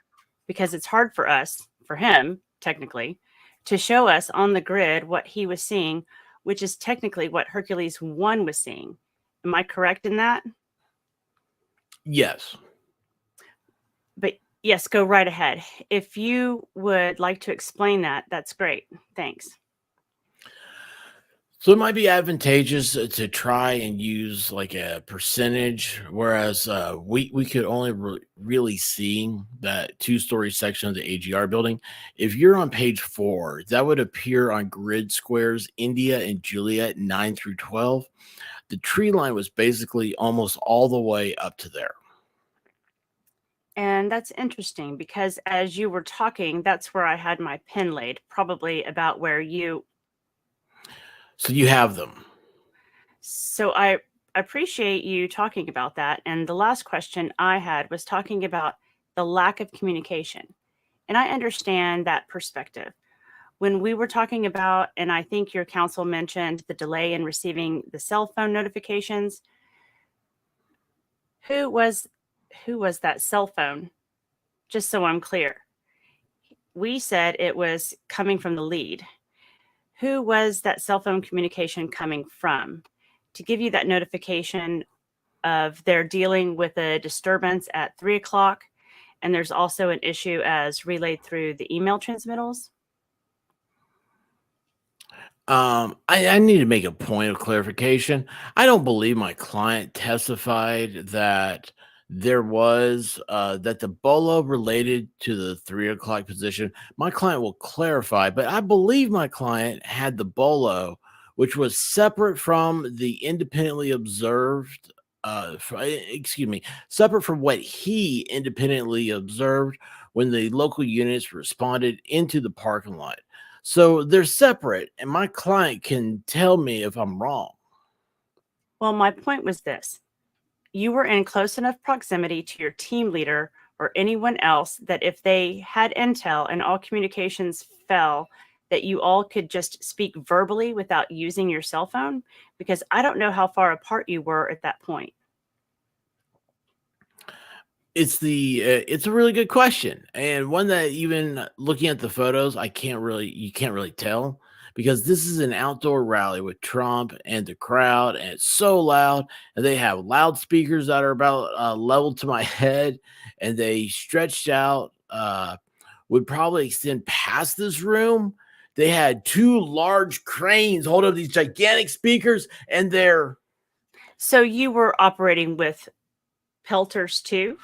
because it's hard for him, technically, to show us on the grid what he was seeing, which is technically what Hercules 1 was seeing. Am I correct in that? Yes. But yes, go right ahead. If you would like to explain that, that's great. Thanks. So it might be advantageous to try and use like a percentage, whereas we could only really see that 2-story section of the AGR building. If you're on page 4, that would appear on grid squares India and Juliet 9 through 12. The tree line was basically almost all the way up to there. And that's interesting because as you were talking, that's where I had my pen laid, probably about where you. So you have them. So I appreciate you talking about that. And the last question I had was talking about the lack of communication. And I understand that perspective. When we were talking about, and I think your counsel mentioned the delay in receiving the cell phone notifications, who was that cell phone? Just so I'm clear. We said it was coming from the lead. Who was that cell phone communication coming from to give you that notification of they're dealing with a disturbance at 3:00? And there's also an issue as relayed through the email transmittals. I need to make a point of clarification. I don't believe my client testified that there was that the bolo related to the 3 o'clock position. My client will clarify, but I believe my client had the bolo, which was separate from the independently observed. Excuse me, separate from what he independently observed when the local units responded into the parking lot. So they're separate, and my client can tell me if I'm wrong. Well, my point was this. You were in close enough proximity to your team leader or anyone else that if they had intel and all communications fell, that you all could just speak verbally without using your cell phone? Because I don't know how far apart you were at that point. It's a really good question, and one that even looking at the photos, you can't really tell because this is an outdoor rally with Trump and the crowd, and it's so loud, and they have loudspeakers that are about level to my head, and they stretched out, would probably extend past this room. They had two large cranes hold up these gigantic speakers, and they're So you were operating with pelters too?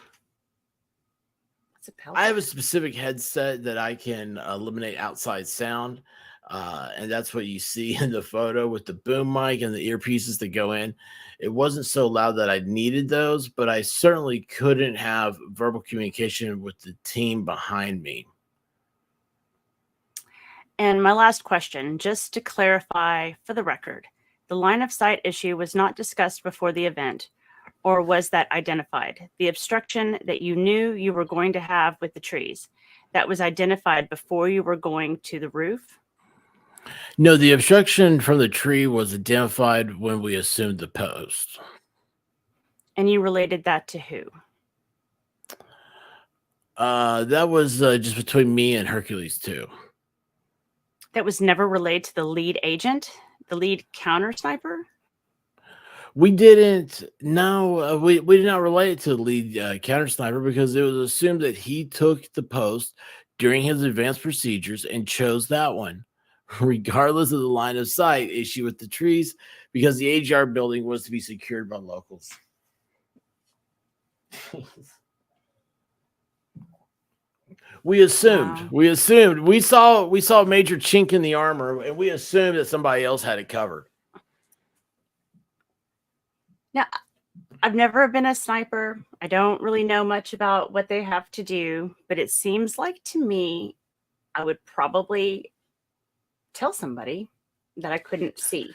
What's a pelter? I have a specific headset that I can eliminate outside sound. And that's what you see in the photo with the boom mic and the earpieces that go in. It wasn't so loud that I needed those, but I certainly couldn't have verbal communication with the team behind me. And my last question, just to clarify for the record, the line of sight issue was not discussed before the event, or was that identified? The obstruction that you knew you were going to have with the trees, that was identified before you were going to the roof? No, the obstruction from the tree was identified when we assumed the post. And you related that to who? That was just between me and Hercules too. That was never relayed to the lead agent, the lead counter sniper? We didn't. No, we did not relate it to the lead counter sniper because it was assumed that he took the post during his advanced procedures and chose that one, regardless of the line of sight issue with the trees, because the AGR building was to be secured by locals. We assumed. Wow. We assumed. We saw a major chink in the armor, and we assumed that somebody else had it covered. Now, I've never been a sniper. I don't really know much about what they have to do, but it seems like to me, I would probably tell somebody that I couldn't see.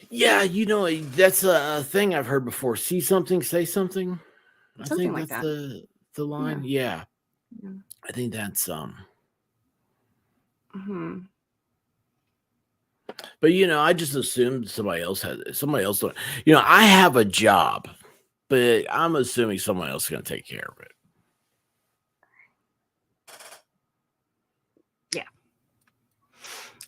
Yeah, that's a thing I've heard before. See something, say something. I Something think like that's that. the line. Yeah. Yeah. I think that's Mhm. but I just assumed somebody else had it. Somebody else don't. I have a job, but I'm assuming someone else is gonna take care of it. Yeah.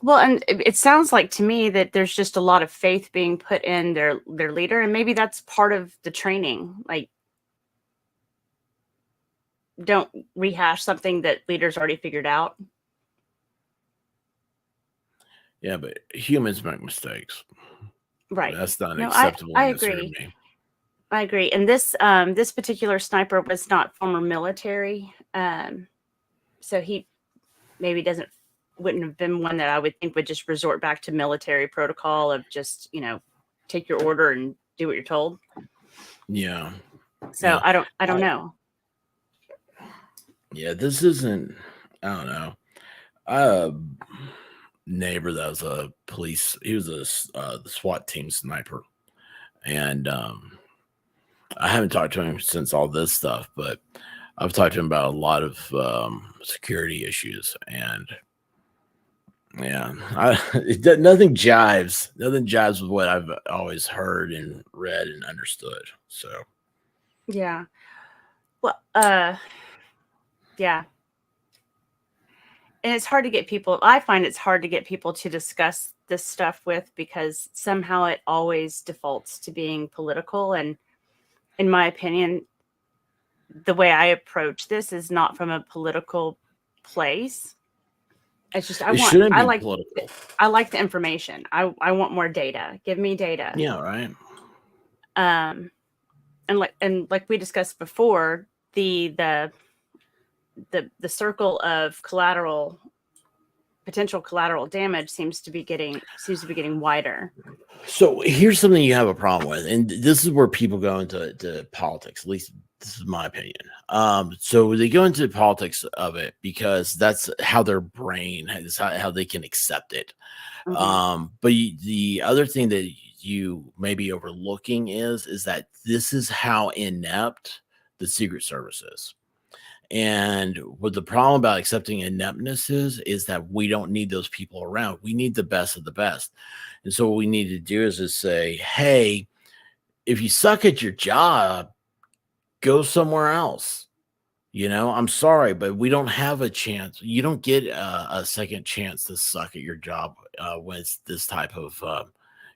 Well, and it sounds like to me that there's just a lot of faith being put in their leader, and maybe that's part of the training. Like, don't rehash something that leaders already figured out. Yeah, but humans make mistakes. Right. That's not an No, acceptable I answer to agree. me. I agree. And this particular sniper was not former military. So he maybe wouldn't have been one that I would think would just resort back to military protocol of just, take your order and do what you're told. Yeah. So Yeah. I don't know. Yeah, this isn't. I don't know. A neighbor that was a police. He was the SWAT team sniper, and I haven't talked to him since all this stuff, but I've talked to him about a lot of security issues, and yeah, nothing jives. Nothing jives with what I've always heard and read and understood. So Yeah. Well, yeah. And it's hard to get people. I find it's hard to get people to discuss this stuff with because somehow it always defaults to being political. And in my opinion, the way I approach this is not from a political place. It's just It shouldn't be political. I like the information. I want more data. Give me data. Yeah, right. And like we discussed before, the circle of potential collateral damage seems to be getting wider. So here's something you have a problem with, and this is where people go into politics. At least this is my opinion. So they go into politics of it because that's how their brain is, how they can accept it. Mm-hmm. But the other thing that you may be overlooking is that this is how inept the Secret Service is. And what the problem about accepting ineptness is that we don't need those people around. We need the best of the best. And so what we need to do is just say, hey, if you suck at your job, go somewhere else. I'm sorry, but we don't have a chance. You don't get a second chance to suck at your job when it's this type of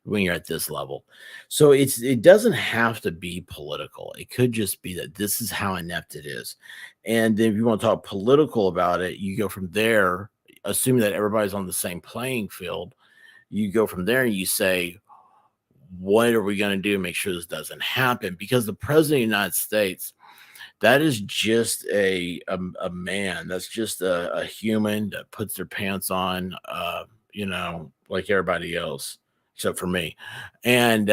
when you're at this level. So it doesn't have to be political. It could just be that this is how inept it is. And then if you want to talk political about it, you go from there, assuming that everybody's on the same playing field. You go from there and you say, what are we going to do to make sure this doesn't happen? Because the president of the United States, that is just a man. That's just a human that puts their pants on, like everybody else, except for me. And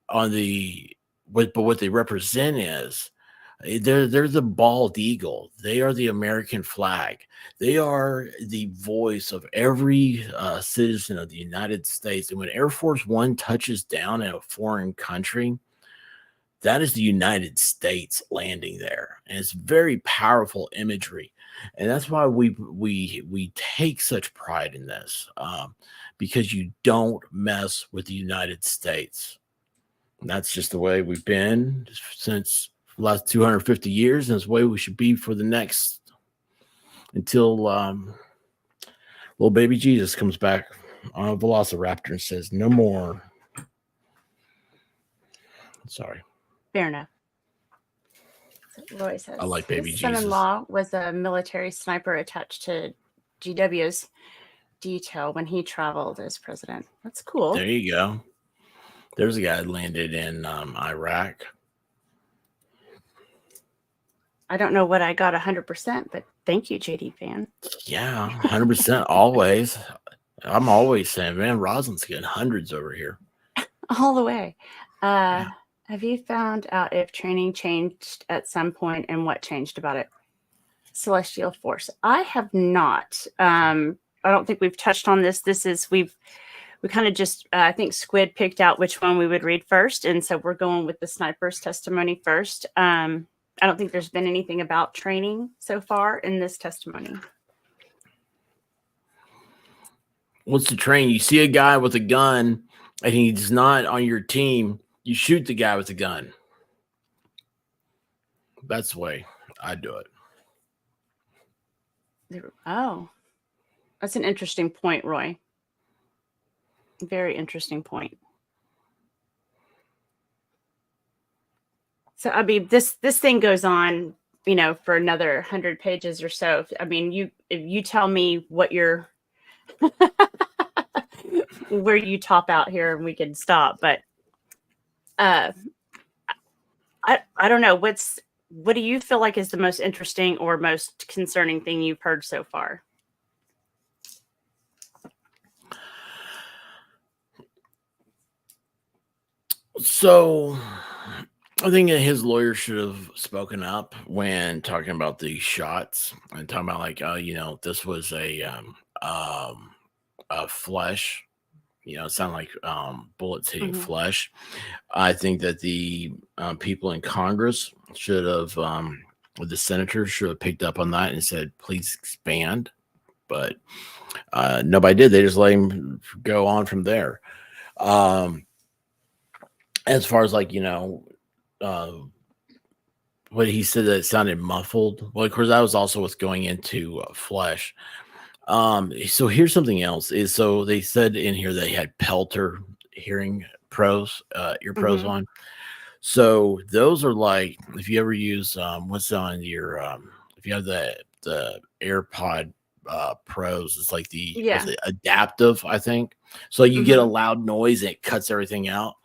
what they represent is they're the bald eagle. They are the American flag. They are the voice of every citizen of the United States. And when Air Force One touches down in a foreign country, that is the United States landing there. And it's very powerful imagery. And that's why we take such pride in this, because you don't mess with the United States. And that's just the way we've been since the last 250 years. And it's the way we should be for the next, until little baby Jesus comes back on a velociraptor and says, no more. Sorry. Fair enough. Roy says, I like baby his Jesus. son-in-law was a military sniper attached to GW's detail when he traveled as president. That's cool. There you go. There's a guy that landed in Iraq. I don't know what I got 100%, but thank you, JD fan. Yeah, 100% always. I'm always saying, man, Rosalind's getting hundreds over here. All the way. Have you found out if training changed at some point and what changed about it? Celestial Force. I have not. I don't think we've touched on this. We kind of just, I think Squid picked out which one we would read first. And so we're going with the sniper's testimony first. I don't think there's been anything about training so far in this testimony. What's the train? You see a guy with a gun and he's not on your team. You shoot the guy with the gun. That's the way I do it. Oh, that's an interesting point, Roy. Very interesting point. So, I mean, this thing goes on, for another 100 pages or so. I mean, if you tell me what your where you top out here, and we can stop. But I don't know. What do you feel like is the most interesting or most concerning thing you've heard so far? So I think that his lawyer should have spoken up when talking about the shots and talking about this was a flesh. It sounded like bullets hitting flesh. I think that the people in Congress should have, the senators should have picked up on that and said, please expand. But nobody did. They just let him go on from there. As far as what he said, that it sounded muffled. Well, of course, that was also what's going into flesh. So here's something else is, so they said in here they had Pelter hearing pros, ear pros on. So those are like, if you ever use, what's on your, if you have the AirPod Pros. It's like the Yeah. what's it, adaptive, I think. So you get a Mhm. loud noise and it cuts everything out.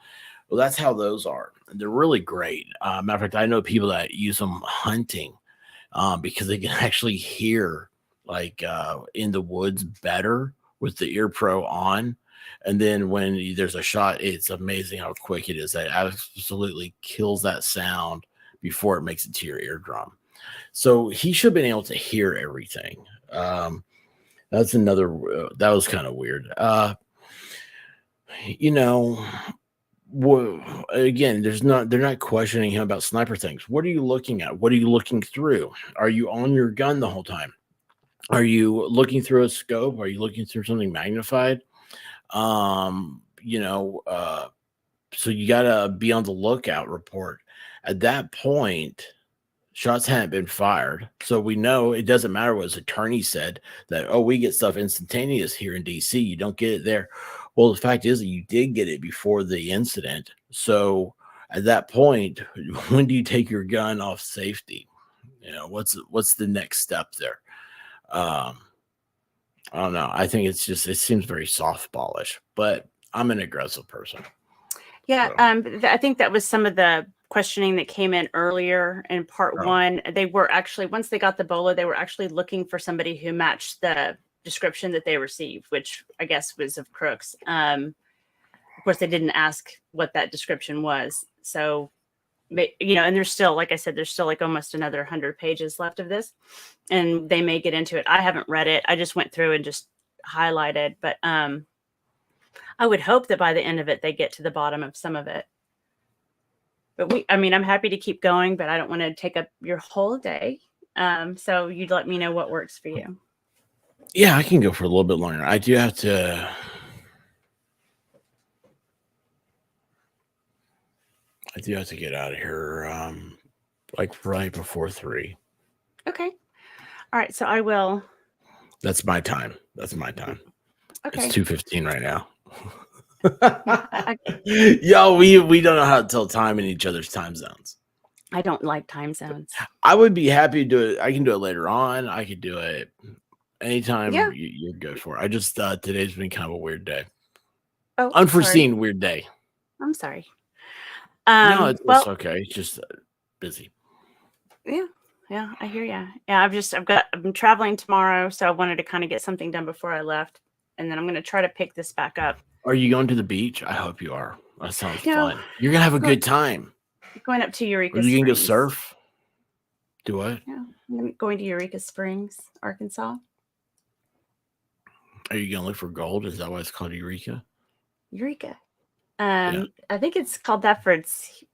Well, that's how those are. They're really great. Matter of fact, I know people that use them hunting because they can actually hear like in the woods better with the ear pro on. And then when there's a shot, it's amazing how quick it is. That absolutely kills that sound before it makes it to your eardrum. So he should have been able to hear everything. That's another, that was kind of weird. You know, again, they're not questioning him about sniper things. What are you looking at? What are you looking through? Are you on your gun the whole time? Are you looking through a scope? Are you looking through something magnified? You know, so you gotta be on the lookout report. At that point, shots hadn't been fired. So we know it doesn't matter what his attorney said that, oh, we get stuff instantaneous here in DC. You don't get it there. Well, the fact is that you did get it before the incident. So at that point, when do you take your gun off safety? You know, what's the next step there? I don't know. I think it's just, it seems very softballish, but I'm an aggressive person. Yeah, So. I think that was some of the questioning that came in earlier in part Oh. one. They were actually, once they got the BOLA, they were actually looking for somebody who matched the description that they received, which I guess was of Crooks. Of course, they didn't ask what that description was. So, you know, and there's still, like I said, there's still like almost another 100 pages left of this, and they may get into it. I haven't read it. I just went through and just highlighted, but I would hope that by the end of it, they get to the bottom of some of it. But I mean, I'm happy to keep going, but I don't want to take up your whole day. So you'd let me know what works for you. Yeah, I can go for a little bit longer. I do have to. Get out of here, like right before 3. Okay. All right. So I will. That's my time. Okay. It's 2:15 right now. I Yo, we don't know how to tell time in each other's time zones. don't like time zones. I would be happy to do it. I can do it later on. I could do it anytime Yeah. you're good for. I just today's been kind of a weird day. Oh, Unforeseen weird day. I'm sorry. No, it's well, okay. It's just busy. yeah, I hear you. Yeah, I'm traveling tomorrow, so I wanted to kind of get something done before I left, and then I'm going to try to pick this back up. Are you going to the beach? I hope you are. That sounds No. fun. You're gonna have a good time. Going up to Eureka Are you gonna go Springs. surf? Do what? Yeah, I'm going to Eureka Springs, Arkansas. Are you gonna look for gold? Is that why it's called Eureka? Eureka. Yeah. I think it's called that for its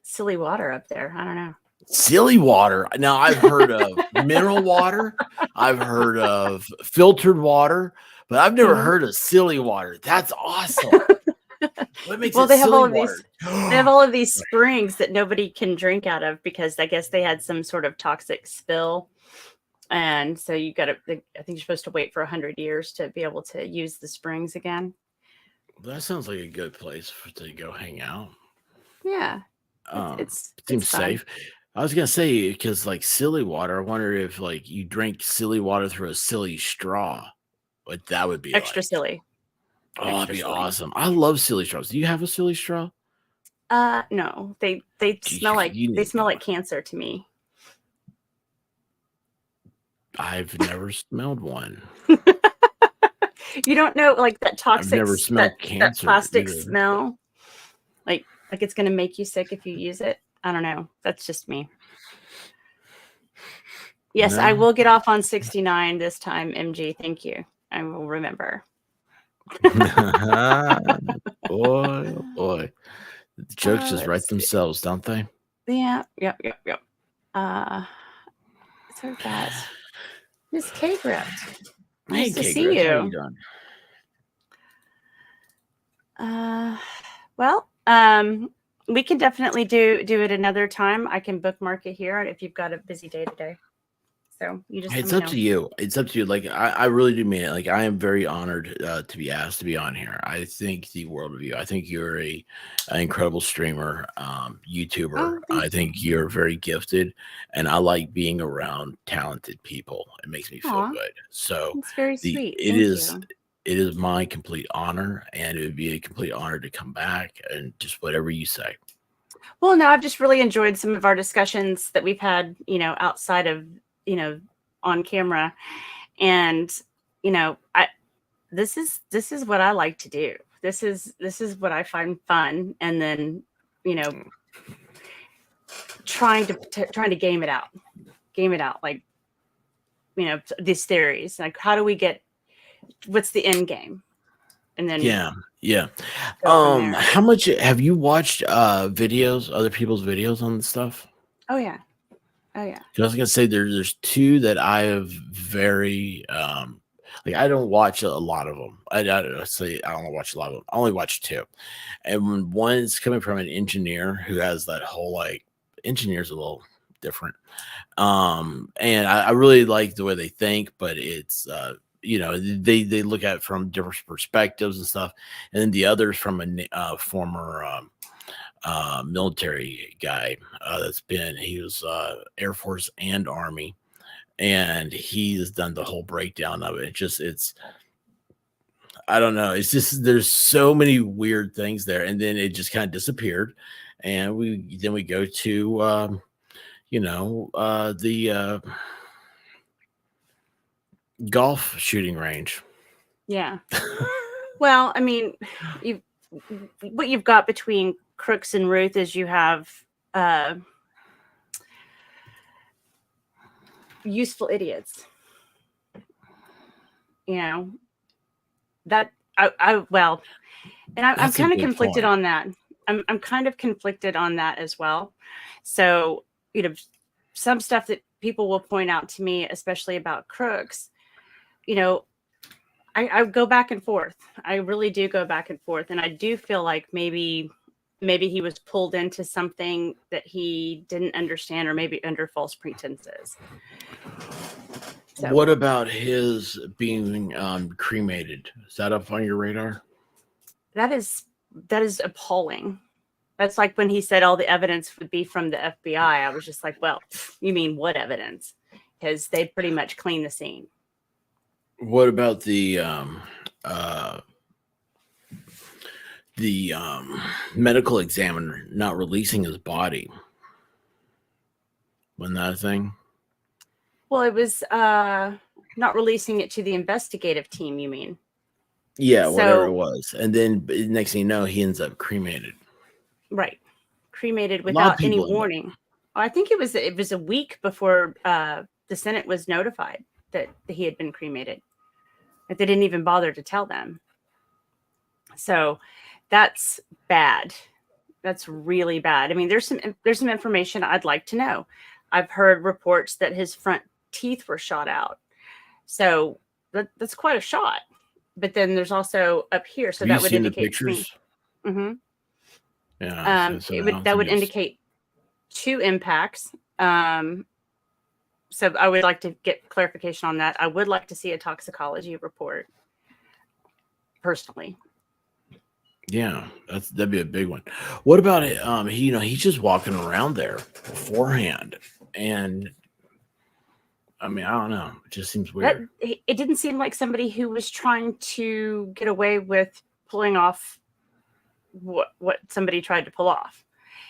silly water up there. I don't know. Silly water. Now I've heard of mineral water. I've heard of filtered water, but I've never heard of silly water. That's awesome. What makes Well, it they have silly all of water? they have all of these springs that nobody can drink out of because I guess they had some sort of toxic spill. And so I think you're supposed to wait for 100 years to be able to use the springs again. That sounds like a good place to go hang out. Yeah. Seems it's fun. safe. I was gonna say because like silly water. I wonder if like you drink silly water through a silly straw, what that would be Extra like. silly. Oh, that'd Extra be silly. awesome. I love silly straws. Do you have a silly straw? No. They Gee, smell like you need one. cancer to me. I've never smelled one. You don't know, like that toxic, I've never smelled that cancer plastic either. smell, like it's going to make you sick if you use it. I don't know. That's just me. Yes, No. I will get off on 69 this time, MG. Thank you. I will remember. Boy, oh boy. The jokes just write let's see. themselves, don't they? Yeah. Yep. So that Miss K Grift. Nice to see Griff, you. how you doing? Well, we can definitely do it another time. I can bookmark it here if you've got a busy day today. So you just It's let up me know. to you. It's up to you. Like I really do mean it. Like I am very honored to be asked to be on here. I think the world of you. I think you're an incredible streamer, YouTuber. Oh, I thank you. think you're very gifted, and I like being around talented people. It makes me feel Aw, good. So that's very the sweet. it Thank is you. it is my complete honor, and it would be a complete honor to come back and just whatever you say. Well, no, I've just really enjoyed some of our discussions that we've had, outside of, on camera. And, this is what I like to do. This is what I find fun. And then, you know, trying to game it out, like, these theories, like how do we get, what's the end game? And then Yeah, yeah. go from there. How much have you watched videos, other people's videos on this stuff? Oh yeah. Oh yeah. 'Cause I was gonna say there's two that I have very like I don't watch a lot of them. I don't say I don't watch a lot of them. I only watch two, and when one is coming from an engineer who has that whole like engineer's a little different, and I really like the way they think, but it's they look at it from different perspectives and stuff, and then the others from a former military guy he was Air Force and Army, and he's done the whole breakdown of it. It's I don't know. It's just there's so many weird things there, and then it just kind of disappeared, and we go to the golf shooting range. Yeah. Well, I mean, what you've got between Crooks and Ruth is you have useful idiots. That well, and I'm That's a kind of good conflicted point. on that. I'm kind of conflicted on that as well. So, some stuff that people will point out to me, especially about Crooks, I go back and forth. I really do go back and forth. And I do feel like maybe he was pulled into something that he didn't understand, or maybe under false pretenses. So What about his being cremated? Is that up on your radar? that is appalling. That's like when he said all the evidence would be from the FBI. I was just like, well, you mean what evidence? Because they pretty much cleaned the scene. What about the medical examiner not releasing his body? Wasn't that a thing? Well, it was not releasing it to the investigative team, you mean? Yeah, whatever it So, was. And then next thing you know, he ends up cremated. right. Cremated A lot of without any people end up. warning. I think it was a week before the Senate was notified that he had been cremated. But they didn't even bother to tell them. So that's bad. That's really bad. I mean, there's some information I'd like to know. I've heard reports that his front teeth were shot out. So that's quite a shot. But then there's also up here. So Have that you would seen the indicate to me. pictures? Mm-hmm. Yeah. That would indicate 2 impacts. So I would like to get clarification on that. I would like to see a toxicology report, personally. Yeah, that'd be a big one. What about it? He's just walking around there beforehand, and I mean, I don't know. It just seems weird. It didn't seem like somebody who was trying to get away with pulling off what somebody tried to pull off.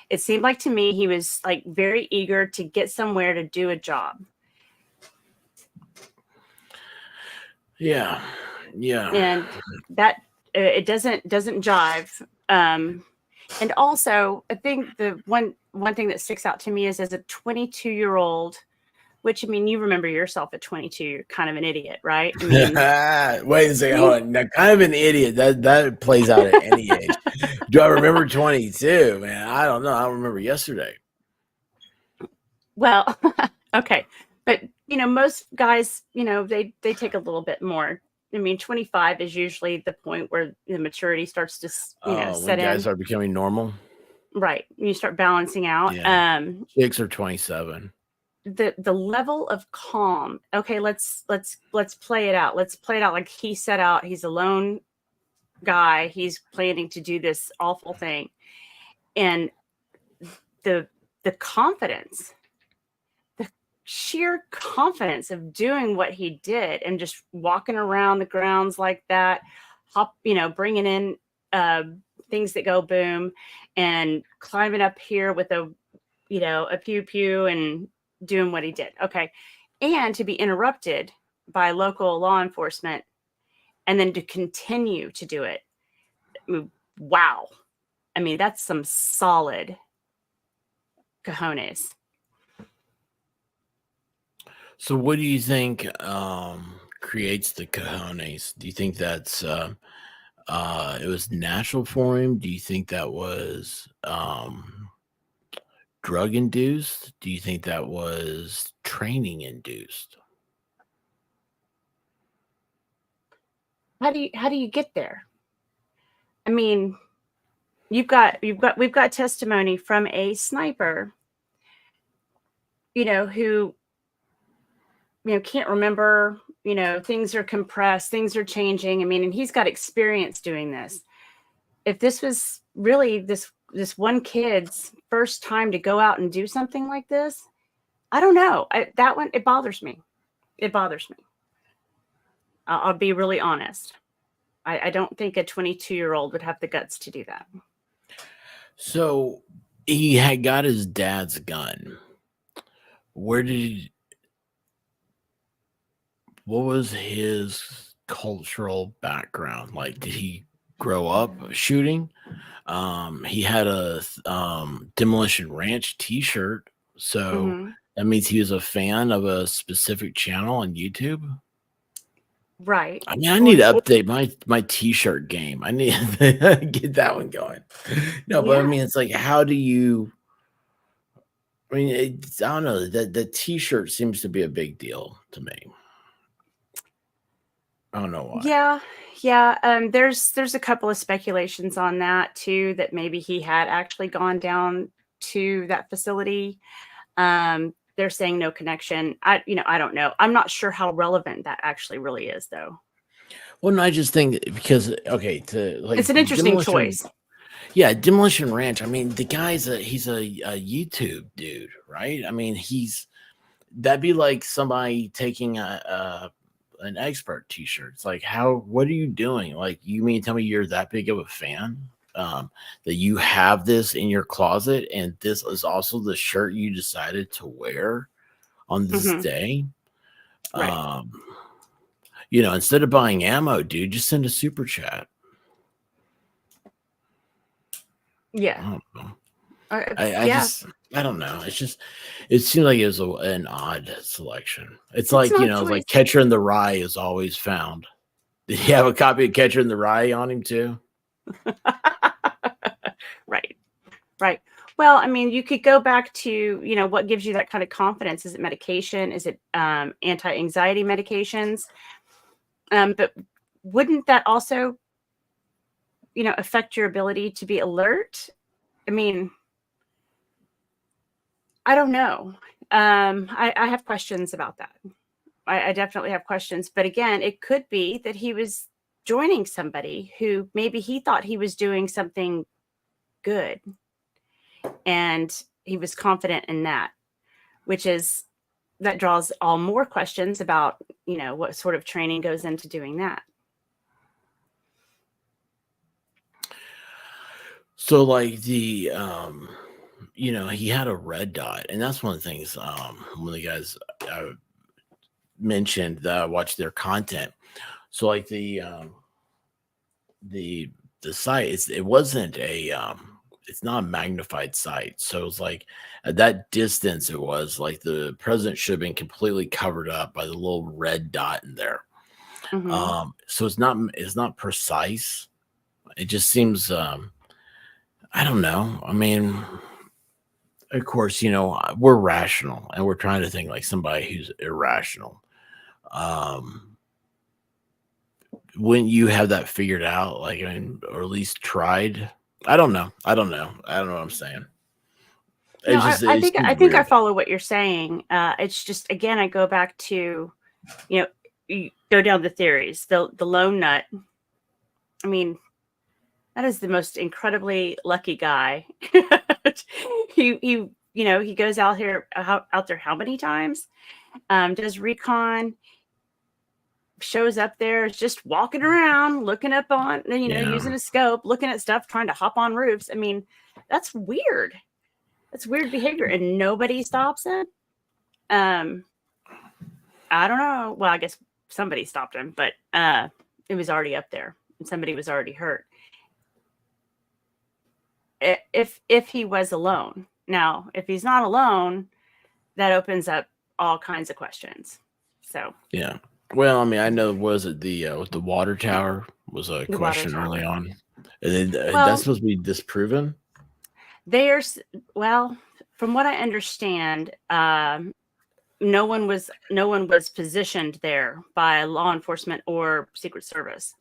It seemed like to me he was like very eager to get somewhere to do a job. Yeah. And that it doesn't jive. And also, I think the one thing that sticks out to me is as a 22-year-old, which, I mean, you remember yourself at 22, you're kind of an idiot, right? I mean, Wait a second, hold on. Now, kind of an idiot. That plays out at any age. Do I remember 22, man? I don't know. I don't remember yesterday. well, okay. But, most guys, they take a little bit more. I mean, 25 is usually the point where the maturity starts to, When set guys in. are becoming normal. Right. You start balancing out. Yeah. Chicks are 27. the level of calm. Okay, let's play it out. Let's play it out like he set out. He's a lone guy. He's planning to do this awful thing, and the confidence, the sheer confidence of doing what he did, and just walking around the grounds like that, bringing in things that go boom, and climbing up here with a pew pew and doing what he did. Okay. And to be interrupted by local law enforcement and then to continue to do it. Wow. I mean, that's some solid cojones. So what do you think creates the cojones? Do you think that's it was natural for him? Do you think that was drug induced? Do you think that was training induced? How do you get there? I mean, we've got testimony from a sniper, who can't remember, things are compressed, things are changing. I mean, and he's got experience doing this. If this was really this one kid's first time to go out and do something like this, I don't know. That one, it bothers me. It bothers me. I'll be really honest. I don't think a 22-year-old would have the guts to do that. So he had got his dad's gun. What was his cultural background? Like, did he grow up shooting? He had a Demolition Ranch t-shirt. So that means he was a fan of a specific channel on YouTube. Right. I mean, I need to update my t-shirt game. I need to get that one going. No, but I mean, it's like, how do you? I mean, I don't know. The t-shirt seems to be a big deal to me. I don't know why. Yeah. There's a couple of speculations on that too, that maybe he had actually gone down to that facility. They're saying no connection. I don't know. I'm not sure how relevant that actually really is, though. Well, no, I just think because it's an interesting choice. Yeah, Demolition Ranch. I mean, the guy's he's a YouTube dude, right? I mean, that'd be like somebody taking an expert t-shirt. It's like, what are you doing? Like, you mean to tell me you're that big of a fan? That you have this in your closet, and this is also the shirt you decided to wear on this day. Right. Instead of buying ammo, dude, just send a super chat. Yeah. I don't know. I don't know. It seems like it was an odd selection. It's like, like Catcher in the Rye is always found. Did he have a copy of Catcher in the Rye on him too? Right. Well, I mean, you could go back to, what gives you that kind of confidence. Is it medication? Is it anti-anxiety medications? But wouldn't that also, affect your ability to be alert? I mean, I don't know. I have questions about that. I definitely have questions. But again, it could be that he was joining somebody who maybe he thought he was doing something good. And he was confident in that, that draws all more questions about, what sort of training goes into doing that. So like he had a red dot, and that's one of the things one of the guys mentioned that I watched their content. So like the site, it wasn't it's not a magnified site. So it's like at that distance, it was like the president should have been completely covered up by the little red dot in there. So it's not precise. It just seems I don't know. I mean, of course, we're rational and we're trying to think like somebody who's irrational. Wouldn't you have that figured out? Like, or at least tried? I don't know what I'm saying. No, It's just I it think seems I think I weird. follow what you're saying. It's just again, I go back to, you go down the theories. The lone nut. I mean, that is the most incredibly lucky guy. He goes out there how many times? Does recon, shows up there, is just walking around, looking up on, Yeah. using a scope, looking at stuff, trying to hop on roofs. I mean, that's weird. That's weird behavior, and nobody stops him. I don't know. Well, I guess somebody stopped him, but it was already up there, and somebody was already hurt. If he was alone, now if he's not alone, that opens up all kinds of questions. So Yeah. Well, I mean, I know was it the water tower was a the water question early tower. on, and then that's Well, supposed to be disproven. there's well, from what I understand, no one was positioned there by law enforcement or Secret Service.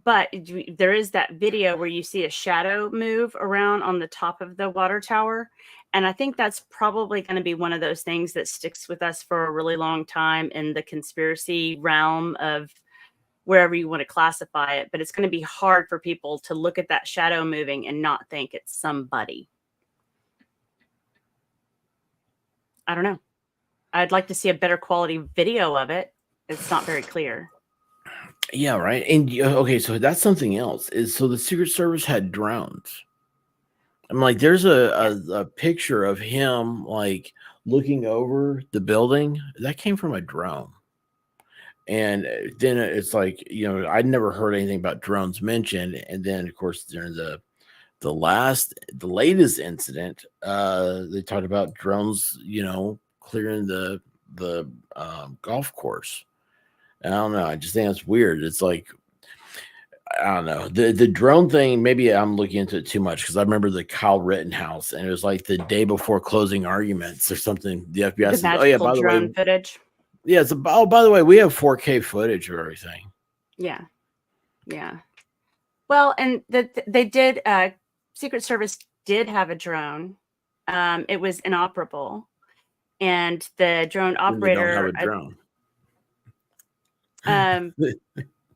But there is that video where you see a shadow move around on the top of the water tower. And I think that's probably going to be one of those things that sticks with us for a really long time in the conspiracy realm of wherever you want to classify it. But it's going to be hard for people to look at that shadow moving and not think it's somebody. I don't know. I'd like to see a better quality video of it. It's not very clear. Yeah, right. And okay, so that's something else. Is so the Secret Service had drones. I'm like, there's a picture of him like looking over the building that came from a drone. And then it's like, I'd never heard anything about drones mentioned. And then, of course, during the latest incident, they talked about drones, clearing the golf course. And I don't know. I just think that's weird. It's like, I don't know. The drone thing, maybe I'm looking into it too much because I remember the Kyle Rittenhouse, and it was like the day before closing arguments or something. The FBI The says, "Oh yeah, magical by the way, drone footage. yeah, oh by the way, we have 4K footage of everything." Yeah. Yeah. Well, and they did, Secret Service did have a drone. It was inoperable. And the drone Then they don't have a operator, drone.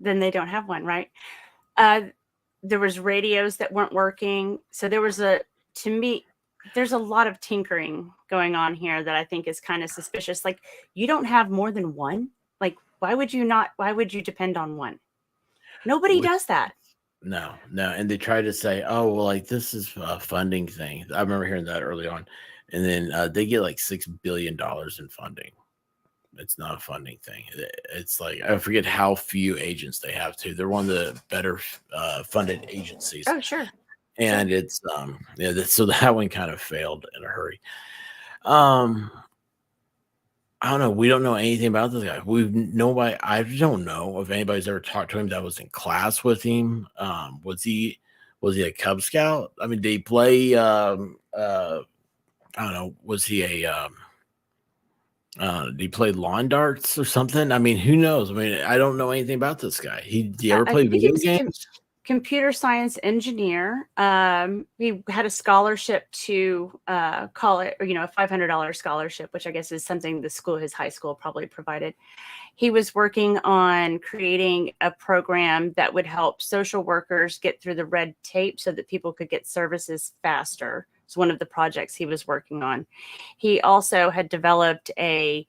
then they don't have one, right? There was radios that weren't working. So to me, there's a lot of tinkering going on here that I think is kind of suspicious. Like, you don't have more than one. Like, why would you depend on one? Nobody Which- does that. No, and they try to say, "Oh, well, like this is a funding thing." I remember hearing that early on, and then they get like $6 billion in funding. It's not a funding thing. It's like I forget how few agents they have too. They're one of the better funded agencies, Oh, sure. and it's so that one kind of failed in a hurry. I don't know. We don't know anything about this guy. I don't know if anybody's ever talked to him that was in class with him. Was he a Cub Scout? I mean, did he play? I don't know. Was he a? Did he play lawn darts or something? I mean, who knows? I mean, I don't know anything about this guy. Did he ever I play think he video was a games? computer science engineer. He had a scholarship to college, or, a $500 scholarship, which I guess is something his high school probably provided. He was working on creating a program that would help social workers get through the red tape so that people could get services faster. It's one of the projects he was working on. He also had developed a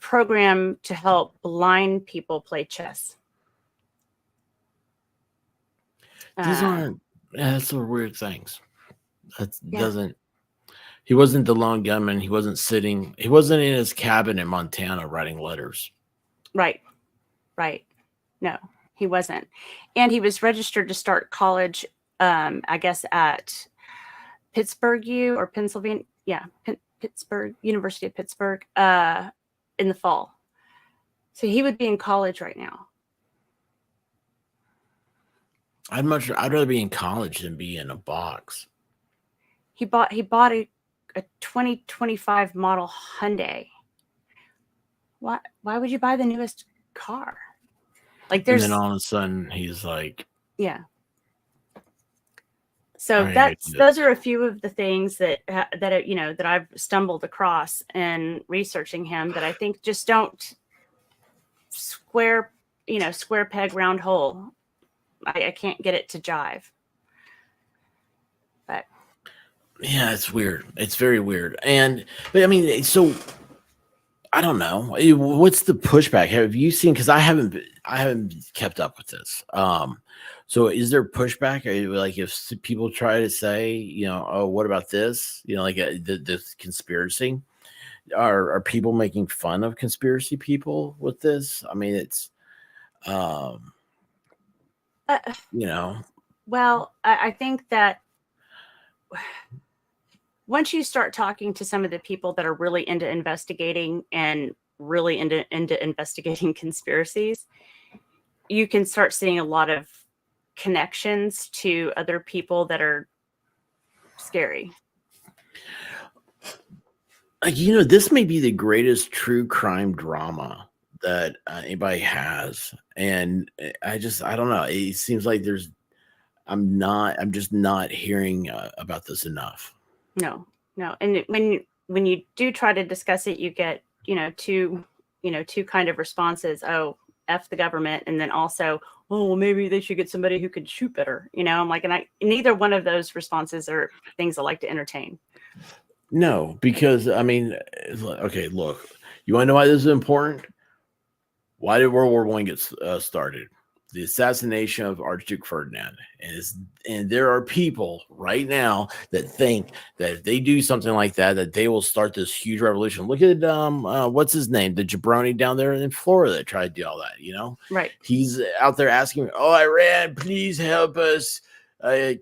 program to help blind people play chess. These aren't. That's the weird things. That Yeah. doesn't. He wasn't the lone gunman. He wasn't in his cabin in Montana writing letters. Right. No, he wasn't. And he was registered to start college, I guess, at Pittsburgh U or Pennsylvania. Yeah, Pittsburgh, University of Pittsburgh, in the fall. So he would be in college right now. I'd rather be in college than be in a box. He bought a 2025 model Hyundai. Why would you buy the newest car? Like, And then all of a sudden he's like, yeah. So I those are a few of the things that that I've stumbled across in researching him that I think just don't square peg round hole. I can't get it to jive. But yeah, it's weird. It's very weird. But I mean, so I don't know. What's the pushback? Have you seen? Because I haven't kept up with this. So is there pushback? Like if people try to say, oh, what about this? Like the conspiracy. Are people making fun of conspiracy people with this? I mean, it's, uh, you know, well, I think that once you start talking to some of the people that are really into investigating and really into investigating conspiracies, you can start seeing a lot of connections to other people that are scary. like, this may be the greatest true crime drama that anybody has. And I don't know. It seems like I'm just not hearing about this enough. No. And when you do try to discuss it, you get, two kind of responses. Oh, F the government. And then also, oh, well, maybe they should get somebody who could shoot better. I'm like, and neither one of those responses are things I like to entertain. No, because I mean, okay, look, you want to know why this is important? Why did World War I get started? The assassination of Archduke Ferdinand, and there are people right now that think that if they do something like that they will start this huge revolution. Look at what's his name, the jabroni down there in Florida that tried to do all that. Right. He's out there asking, "Oh, Iran, please help us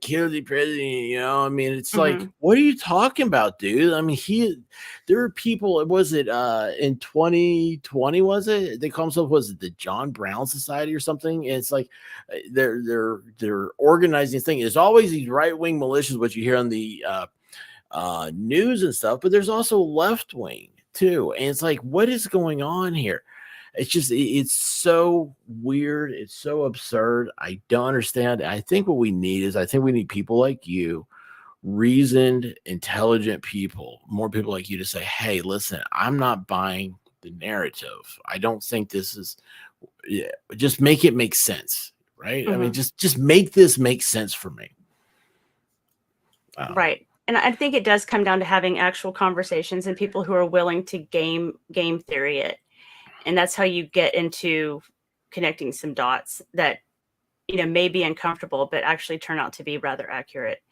kill the president." I mean, it's like, what are you talking about, dude? I mean, there are people. Was it in 2020? Was it they call themselves? Was it the John Brown Society or something? And it's like they're organizing this thing. There's always these right wing militias, what you hear on the news and stuff, but there's also left wing too. And it's like, what is going on here? It's so weird. It's so absurd. I don't understand. I think what we need people like you, reasoned, intelligent people, more people like you to say, hey, listen, I'm not buying the narrative. I don't think this is, just make it make sense. Right. I mean, just make this make sense for me. Right. And I think it does come down to having actual conversations and people who are willing to game theory it. And that's how you get into connecting some dots that, may be uncomfortable, but actually turn out to be rather accurate.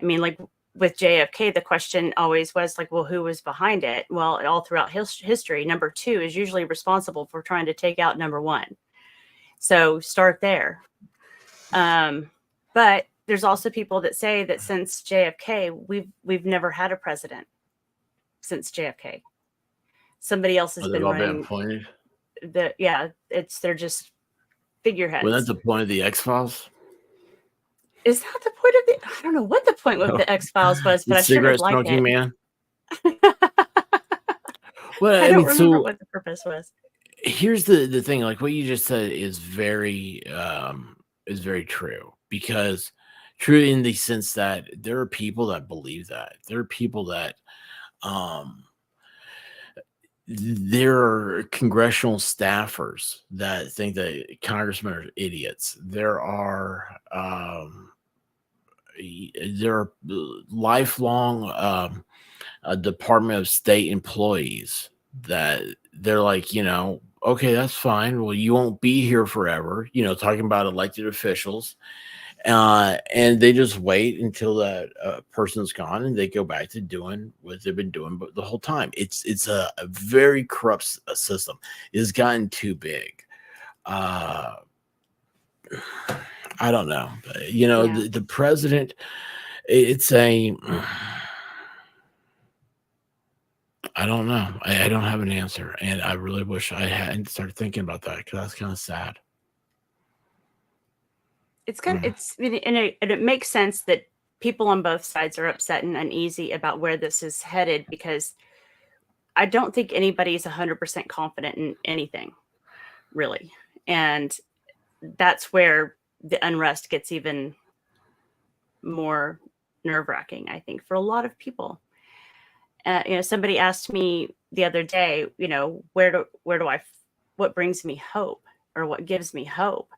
I mean, like with JFK, the question always was like, well, who was behind it? Well, all throughout history, number 2 is usually responsible for trying to take out number 1. So start there. But there's also people that say that since JFK, we've never had a president since JFK. Somebody else has been running. Appointed? They're just figureheads. Well, that's the point of the X-Files. Is that the point of I don't know what the point of the X-Files was, but I sure did like it. Man. Well, I don't remember what the purpose was. Here's the thing, like what you just said is very true, because true in the sense that there are people that believe that. There are people that there are congressional staffers that think that congressmen are idiots. There are lifelong Department of State employees that they're like, okay, that's fine. Well, you won't be here forever, talking about elected officials. And they just wait until that person's gone and they go back to doing what they've been doing the whole time. It's a very corrupt system. It's gotten too big. I don't know. The president, it's a, I don't know. I don't have an answer. And I really wish I hadn't started thinking about that, because that's kind of sad. It's kind of, and it makes sense that people on both sides are upset and uneasy about where this is headed, because I don't think anybody's 100% confident in anything, really. And that's where the unrest gets even more nerve-wracking, I think, for a lot of people. Somebody asked me the other day, what brings me hope, or what gives me hope?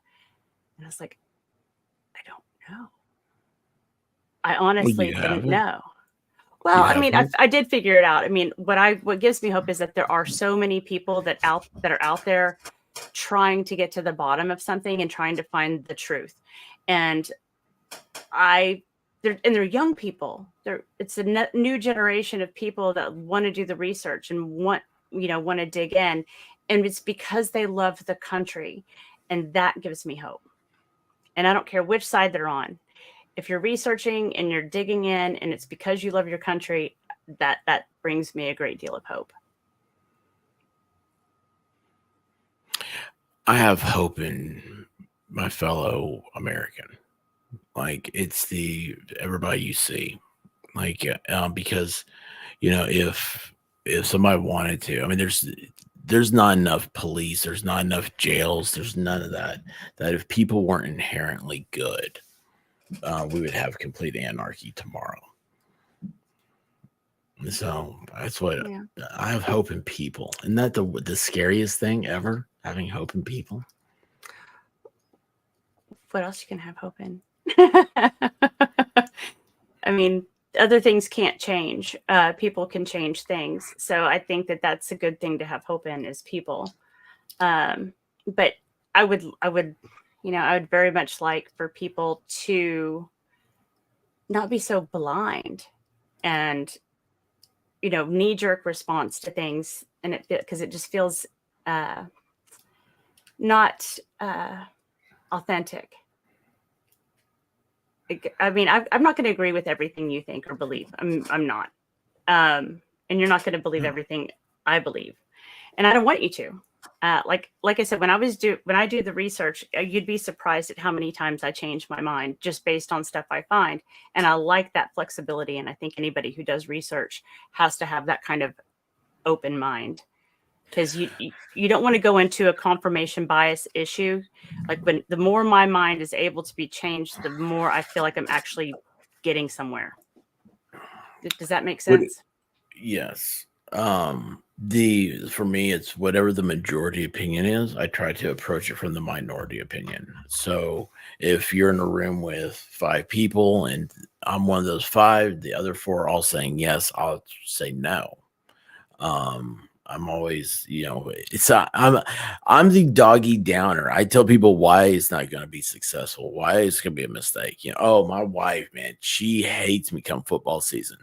And I was like, I don't know. I Well, honestly you didn't have it. know. You Well, I have mean, hope. I did figure it out. I mean, what gives me hope is that there are so many people that are out there trying to get to the bottom of something and trying to find the truth. And they're young people. It's a new generation of people that want to do the research and want to dig in, and it's because they love the country, and that gives me hope. And I don't care which side they're on. If you're researching and you're digging in, and it's because you love your country, that brings me a great deal of hope. I have hope in my fellow American. Like, it's everybody you see, like, because if somebody wanted to, I mean, there's not enough police, there's not enough jails, there's none of that. That if people weren't inherently good, we would have complete anarchy tomorrow. So that's what I have hope in people. Isn't that the scariest thing ever? Having hope in people. What else you can have hope in? I mean, other things can't change. People can change things. So I think that that's a good thing to have hope in, is people. But I would very much like for people to not be so blind and, knee-jerk response to things, and because it just feels not authentic. I mean, I'm not going to agree with everything you think or believe. I'm not. And you're not going to believe everything I believe, and I don't want you to. Like I said, when I do the research, you'd be surprised at how many times I change my mind just based on stuff I find. And I like that flexibility. And I think anybody who does research has to have that kind of open mind, because you don't want to go into a confirmation bias issue. Like, the more my mind is able to be changed, the more I feel like I'm actually getting somewhere. Does that make sense? Yes. For me, it's whatever the majority opinion is, I try to approach it from the minority opinion. So if you're in a room with 5 people and I'm one of those 5, the other 4 are all saying yes, I'll say no. I'm always, I'm the doggy downer. I tell people why it's not going to be successful, why it's going to be a mistake. Oh, my wife, man, she hates me come football season,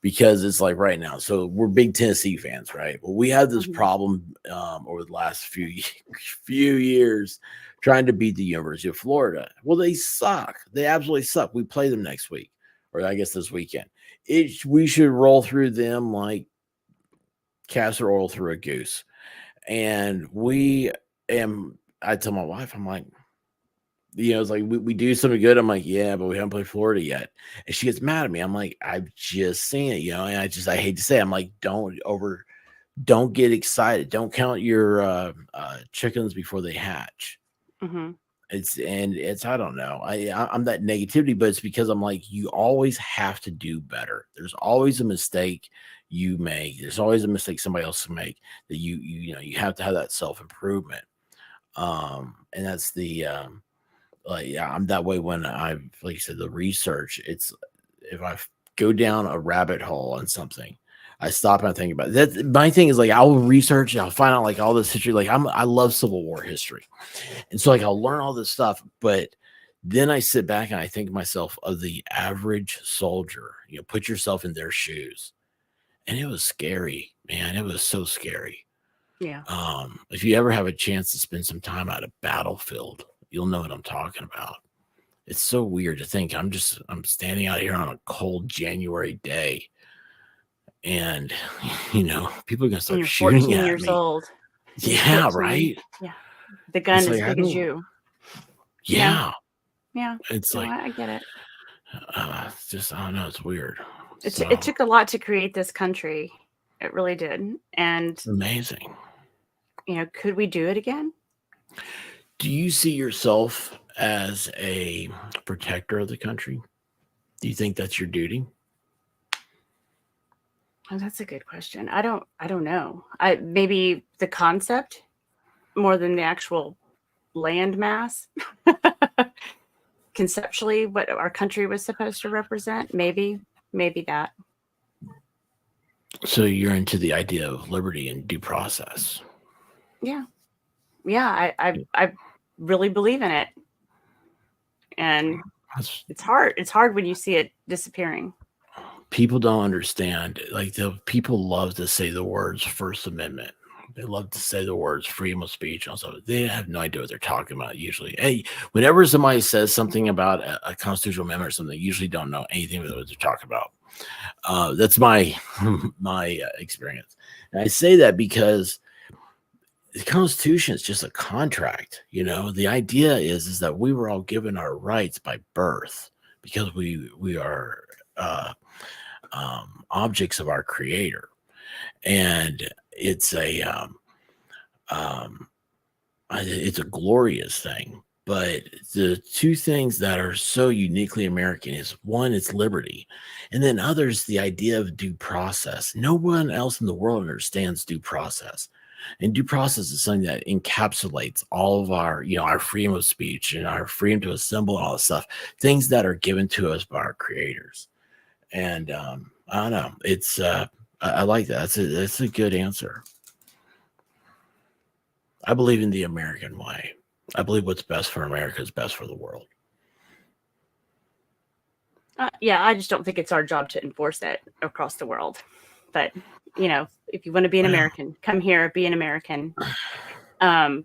because it's like right now. So we're big Tennessee fans, right? Well, we had this problem over the last few years trying to beat the University of Florida. Well, they suck. They absolutely suck. We play them next week, or I guess this weekend. We should roll through them like castor oil through a goose. And I tell my wife, I'm like, it's like we do something good. I'm like, yeah, but we haven't played Florida yet. And she gets mad at me. I'm like, I've just seen it, and I hate to say it. I'm like, don't get excited. Don't count your chickens before they hatch. Mm-hmm. It's I don't know. I'm that negativity, but it's because I'm like, you always have to do better. There's always a mistake you make. There's always a mistake somebody else can make, that you have to have that self-improvement. And that's I'm that way when like you said, the research. It's if I go down a rabbit hole on something, I stop and I think about it. That my thing is, like, I'll research and I'll find out like all this history. Like I love Civil War history, and so like I'll learn all this stuff, but then I sit back and I think to myself of the average soldier. Put yourself in their shoes, and it was scary, man. It was so scary. Yeah. If you ever have a chance to spend some time at a battlefield, you'll know what I'm talking about. It's so weird to think I'm standing out here on a cold January day, and people are gonna start shooting 14 at years me. old. Yeah, 14. right. Yeah. The gun It's as like, big as you. Yeah. Yeah. It's No, like, I get it. it's just, I don't know. It's weird. It took a lot to create this country. It really did. And Amazing. could we do it again? Do you see yourself as a protector of the country? Do you think that's your duty? Oh, that's a good question. I don't know. Maybe the concept more than the actual land mass. Conceptually, what our country was supposed to represent. Maybe that. So you're into the idea of liberty and due process. Yeah. I really believe in it, and it's hard. It's hard when you see it disappearing. People don't understand. Like, the people love to say the words First Amendment. They love to say the words freedom of speech and stuff. They have no idea what they're talking about usually. Hey, whenever somebody says something about a constitutional amendment or something, they usually don't know anything about what they're talking about. That's my experience. And I say that because the Constitution is just a contract. The idea is that we were all given our rights by birth because we are objects of our Creator, and it's a glorious thing. But the two things that are so uniquely American is, one, it's liberty, and then others, the idea of due process. No one else in the world understands due process. And due process is something that encapsulates all of our, our freedom of speech and our freedom to assemble and all this stuff, things that are given to us by our creators. And I don't know. It's I like that. That's a good answer. I believe in the American way. I believe what's best for America is best for the world. Yeah, I just don't think it's our job to enforce that across the world. But if you want to be an American, come here, be an American. But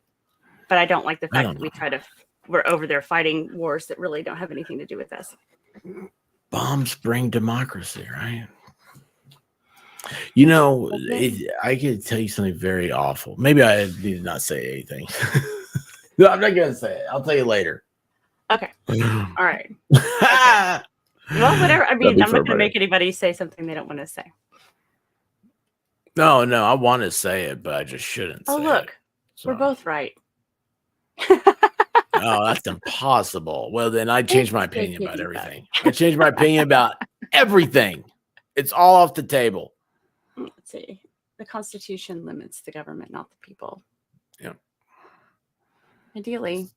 I don't like the fact that we're over there fighting wars that really don't have anything to do with us. Bombs bring democracy, right? I could tell you something very awful. Maybe I need to not say anything. No, I'm not going to say it. I'll tell you later. Okay. All right. Okay. Well, whatever. I mean, I'm not going to make anybody say something they don't want to say. No, I want to say it, but I just shouldn't say look, it. So. We're both right. Oh, that's impossible. Well, then I changed my opinion about everything. I changed my opinion about everything. It's all off the table. Let's see. The Constitution limits the government, not the people. Yeah. Ideally.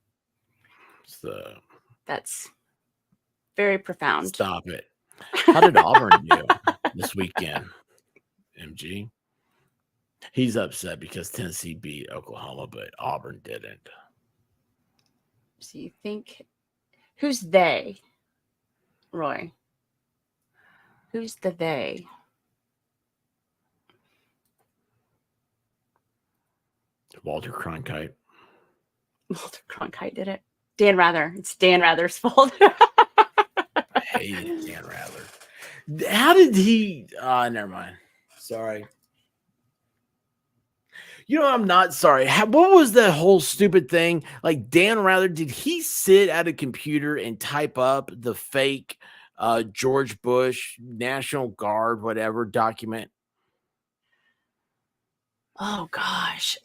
That's very profound. Stop it. How did Auburn do this weekend? MG? He's upset because Tennessee beat Oklahoma, but Auburn didn't. So you think, who's they, Roy? Who's the they? Walter Cronkite. Walter Cronkite did it. Dan Rather. It's Dan Rather's fault. I hated Dan Rather. How did he? Never mind. Sorry. I'm not sorry. What was that whole stupid thing? Like, Dan Rather, did he sit at a computer and type up the fake George Bush National Guard, whatever document? Oh, gosh.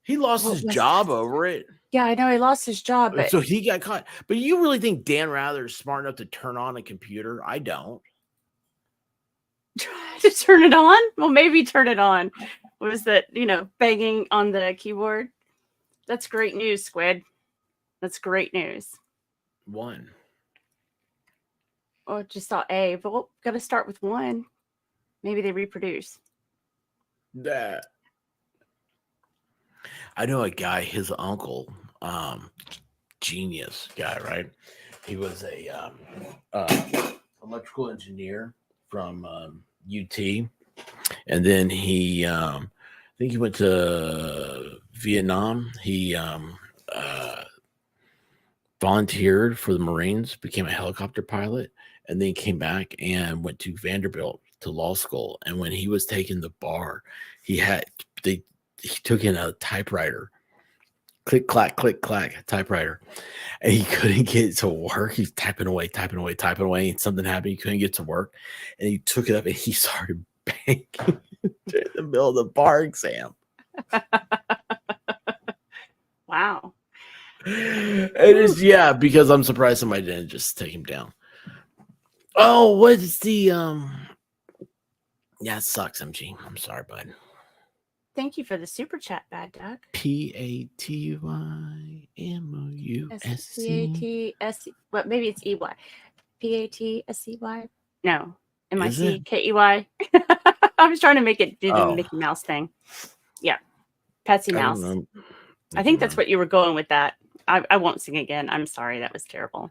He lost his job over it. Yeah, I know he lost his job. But so he got caught. But you really think Dan Rather is smart enough to turn on a computer? I don't. Try to turn it on? Well, maybe turn it on. What was that, banging on the keyboard? That's great news, Squid. That's great news. One. Oh, just saw A, but we'll got to start with one. Maybe they reproduce. That. I know a guy, his uncle, genius guy, right? He was a electrical engineer from UT, and then he, I think he went to Vietnam. He volunteered for the Marines, became a helicopter pilot, and then came back and went to Vanderbilt to law school. And when he was taking the bar, he took in a typewriter, click, clack, typewriter, and he couldn't get it to work. He's typing away, and something happened. He couldn't get to work, and he took it up and he started banging in the middle of the bar exam. Wow. It is, because I'm surprised somebody didn't just take him down. Oh, what's the Yeah, it sucks, MG. I'm sorry, bud. Thank you for the super chat, Bad Duck. PATYMOUSC. PATSC. What? Maybe it's EY. PATSCY. No. Is it? MICKEY. I was trying to make it do the Oh. Mickey Mouse thing. Yeah. Patsy I don't Mouse. know. I think that's what you were going with that. I won't sing again. I'm sorry. That was terrible.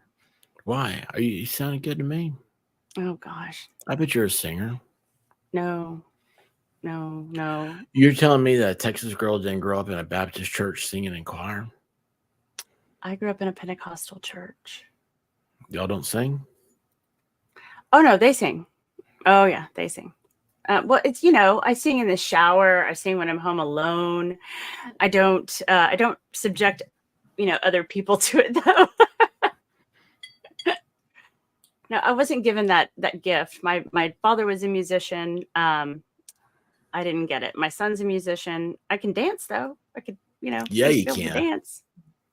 Why? You sounding good to me. Oh, gosh. I bet you're a singer. No. You're telling me that a Texas girl didn't grow up in a Baptist church singing in choir? I grew up in a Pentecostal church. Y'all don't sing? Oh, no, they sing. Oh, yeah, they sing. Well, it's, I sing in the shower. I sing when I'm home alone. I don't subject, other people to it, though. No, I wasn't given that gift. My father was a musician. I didn't get it. My son's a musician. I can dance though. I could, Yeah, used you to be able to can. dance.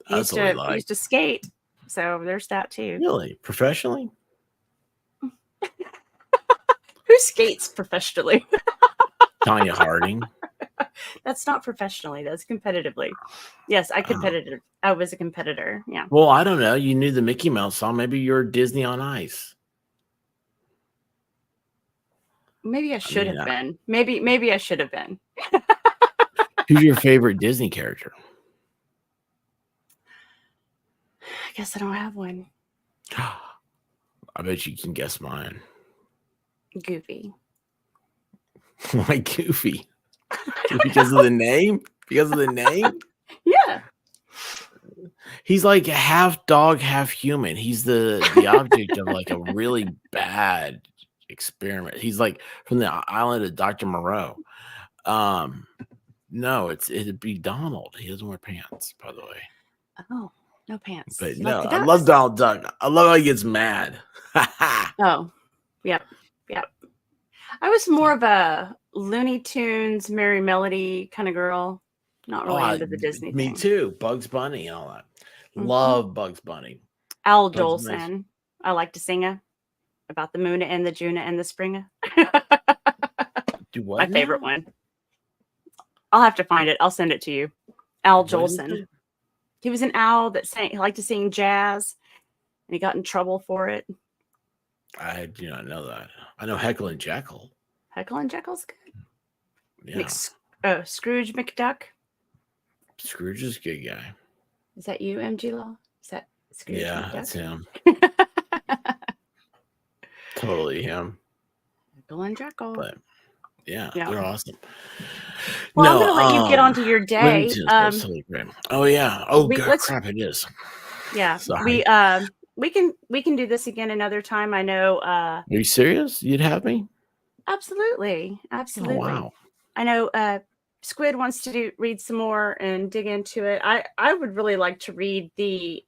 That's what we like. Used to skate. So there's that too. Really? Professionally? Who skates professionally? Tanya Harding. That's not professionally. That's competitively. Yes, I competed. I was a competitor. Yeah. Well, I don't know. You knew the Mickey Mouse song. Maybe you're Disney on Ice. Maybe I should have been. Maybe I should have been. Who's your favorite Disney character? I guess I don't have one. I bet you can guess mine. Goofy. Why Goofy? Because of the name? Because of the name? Yeah. He's like half dog, half human. He's the object of like a really bad experiment. He's like from the island of Dr. Moreau. No, it'd be Donald. He doesn't wear pants, by the way. Oh, no pants. But You no, like the I love ducks? Donald Duck. I love how he gets mad. Oh, yep. I was more of a Looney Tunes, Merry Melody kind of girl. Not really into the Disney Me thing. too. Bugs Bunny and all that. Love Bugs Bunny. Al Bugs Jolson. Nice. I like to sing about the moon and the June and the spring. Do what? My favorite one. I'll have to find it. I'll send it to you. Al Jolson. He was an owl that he liked to sing jazz, and he got in trouble for it. I do not know that. I know Heckle and Jekyll. Heckle and Jekyll's good. Yeah. Scrooge McDuck. Scrooge is a good guy. Is that you, MG Law? Is that Scrooge Yeah, McDuck? that's him. Totally him. Heckle and Jekyll. But yeah, they're awesome. Well, I'm going to let you get onto your day. Oh yeah. Oh god, crap! It is. Yeah. Sorry. We can do this again another time. I know. Are you serious? You'd have me? Absolutely. Oh, wow. I know. Squid wants to read some more and dig into it. I would really like to read the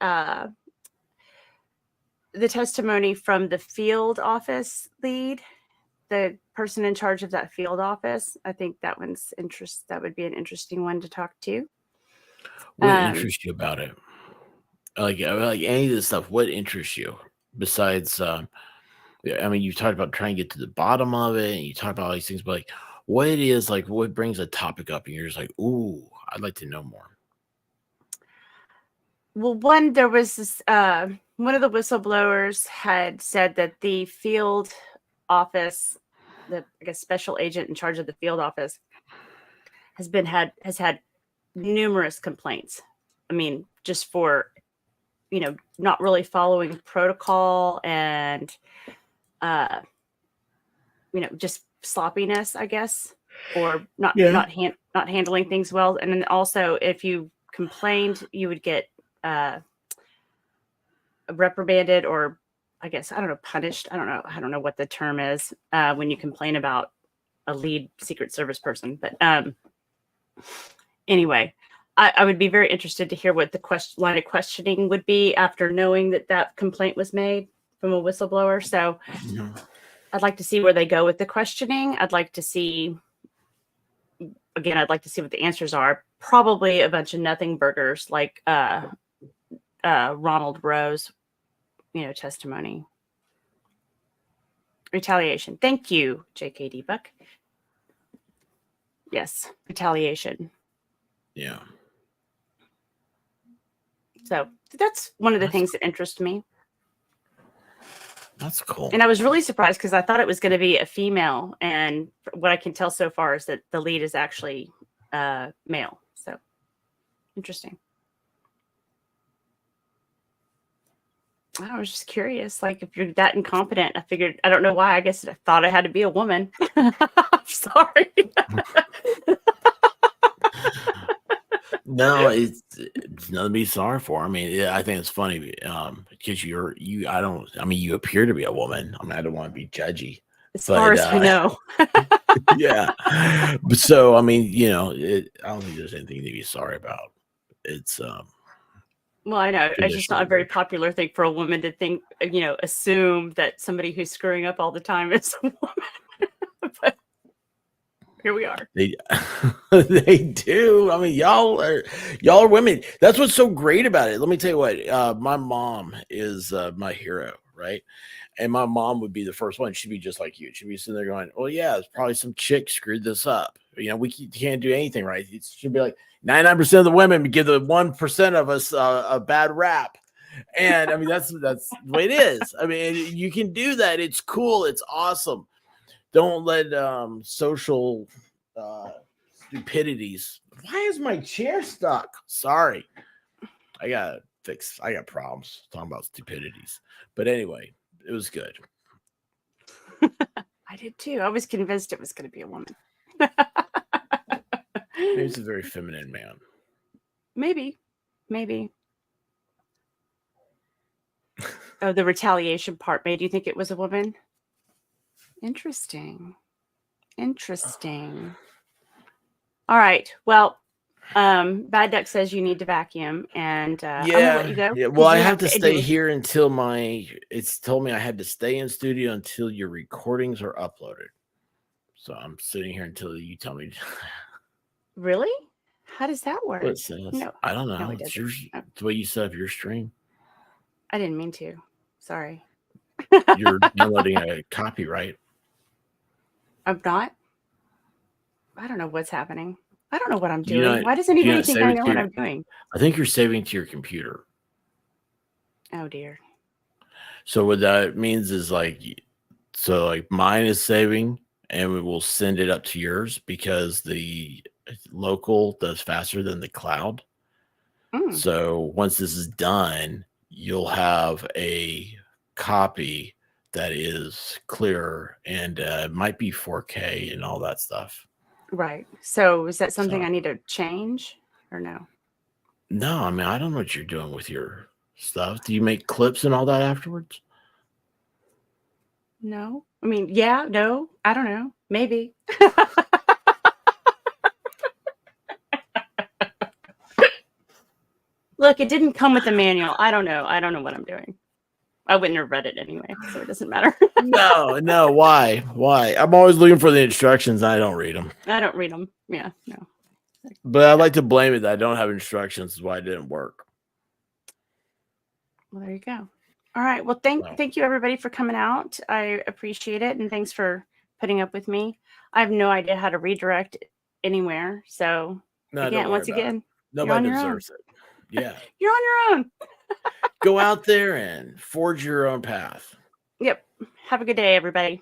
testimony from the field office lead, the person in charge of that field office. I think that one's that would be an interesting one to talk to. What interests you about it? Like any of this stuff, what interests you besides I mean, you talked about trying to get to the bottom of it and you talk about all these things, but like what it is, like what brings a topic up and you're just like, ooh, I'd like to know more. Well, there was this one of the whistleblowers had said that the field office, the special agent in charge of the field office, has had numerous complaints. I mean, just for not really following protocol and just sloppiness, I guess, or not handling things well. And then also, if you complained, you would get reprimanded, or I guess punished. I don't know what the term is when you complain about a lead Secret Service person. But anyway, I would be very interested to hear what the line of questioning would be after knowing that complaint was made from a whistleblower. So I'd like to see where they go with the questioning. I'd like to see what the answers are. Probably a bunch of nothing burgers like Ronald Rowe's, testimony. Retaliation. Thank you, JKD Buck. Yes, retaliation. Yeah. So that's one of the things that interest me. That's cool. And I was really surprised because I thought it was going to be a female. And what I can tell so far is that the lead is actually male. So interesting. I was just curious, like if you're that incompetent, I don't know why. I guess I thought I had to be a woman. I'm sorry. No, it's nothing to be sorry for. I mean, I think it's funny because you appear to be a woman. I mean, I don't want to be judgy. As far as we know. Yeah. But so, I mean, I don't think there's anything to be sorry about. It's well, I know it's just not a very popular thing for a woman to think, assume that somebody who's screwing up all the time is a woman. But here we are. They do. I mean, y'all are women. That's what's so great about it. Let me tell you what. My mom is my hero, right? And my mom would be the first one. She'd be just like you. She'd be sitting there going, "Oh yeah, it's probably some chick screwed this up. We can't do anything right." She'd be like, 99% of the women give the 1% of us a bad rap. And I mean, that's the way it is. I mean, you can do that. It's cool. It's awesome. Don't let social stupidities. Why is my chair stuck? Sorry. I got problems talking about stupidities. But anyway, it was good. I did too. I was convinced it was going to be a woman. He's a very feminine man. Maybe. Oh, the retaliation part made you think it was a woman? Interesting. All right. Well, Bad Duck says you need to vacuum, and I'm gonna let you go. Yeah. Well, I have to stay here until it's told me I had to stay in studio until your recordings are uploaded. So I'm sitting here until you tell me. Really? How does that work? It says. No, I don't know. It's the way you set up your stream. I didn't mean to. Sorry. You're downloading a copyright. I'm not. I don't know what's happening. I don't know what I'm doing. Why does anybody think I know what I'm doing? I think you're saving to your computer. Oh dear. So what that means is like mine is saving and we will send it up to yours because the local does faster than the cloud. So once this is done, you'll have a copy that is clearer and it might be 4K and all that stuff. Right. So is that something I need to change or no? No, I mean, I don't know what you're doing with your stuff. Do you make clips and all that afterwards? No. I mean, yeah, no, I don't know. Maybe. Look, it didn't come with a manual. I don't know. I don't know what I'm doing. I wouldn't have read it anyway, so it doesn't matter. No. Why? I'm always looking for the instructions. I don't read them. I don't read them. Yeah, no. But I like to blame it that I don't have instructions. Is why it didn't work. Well, there you go. All right. Well, thank you everybody for coming out. I appreciate it, and thanks for putting up with me. I have no idea how to redirect anywhere. So once again, nobody deserves it. Yeah, you're on your own. Go out there and forge your own path. Yep. Have a good day, everybody.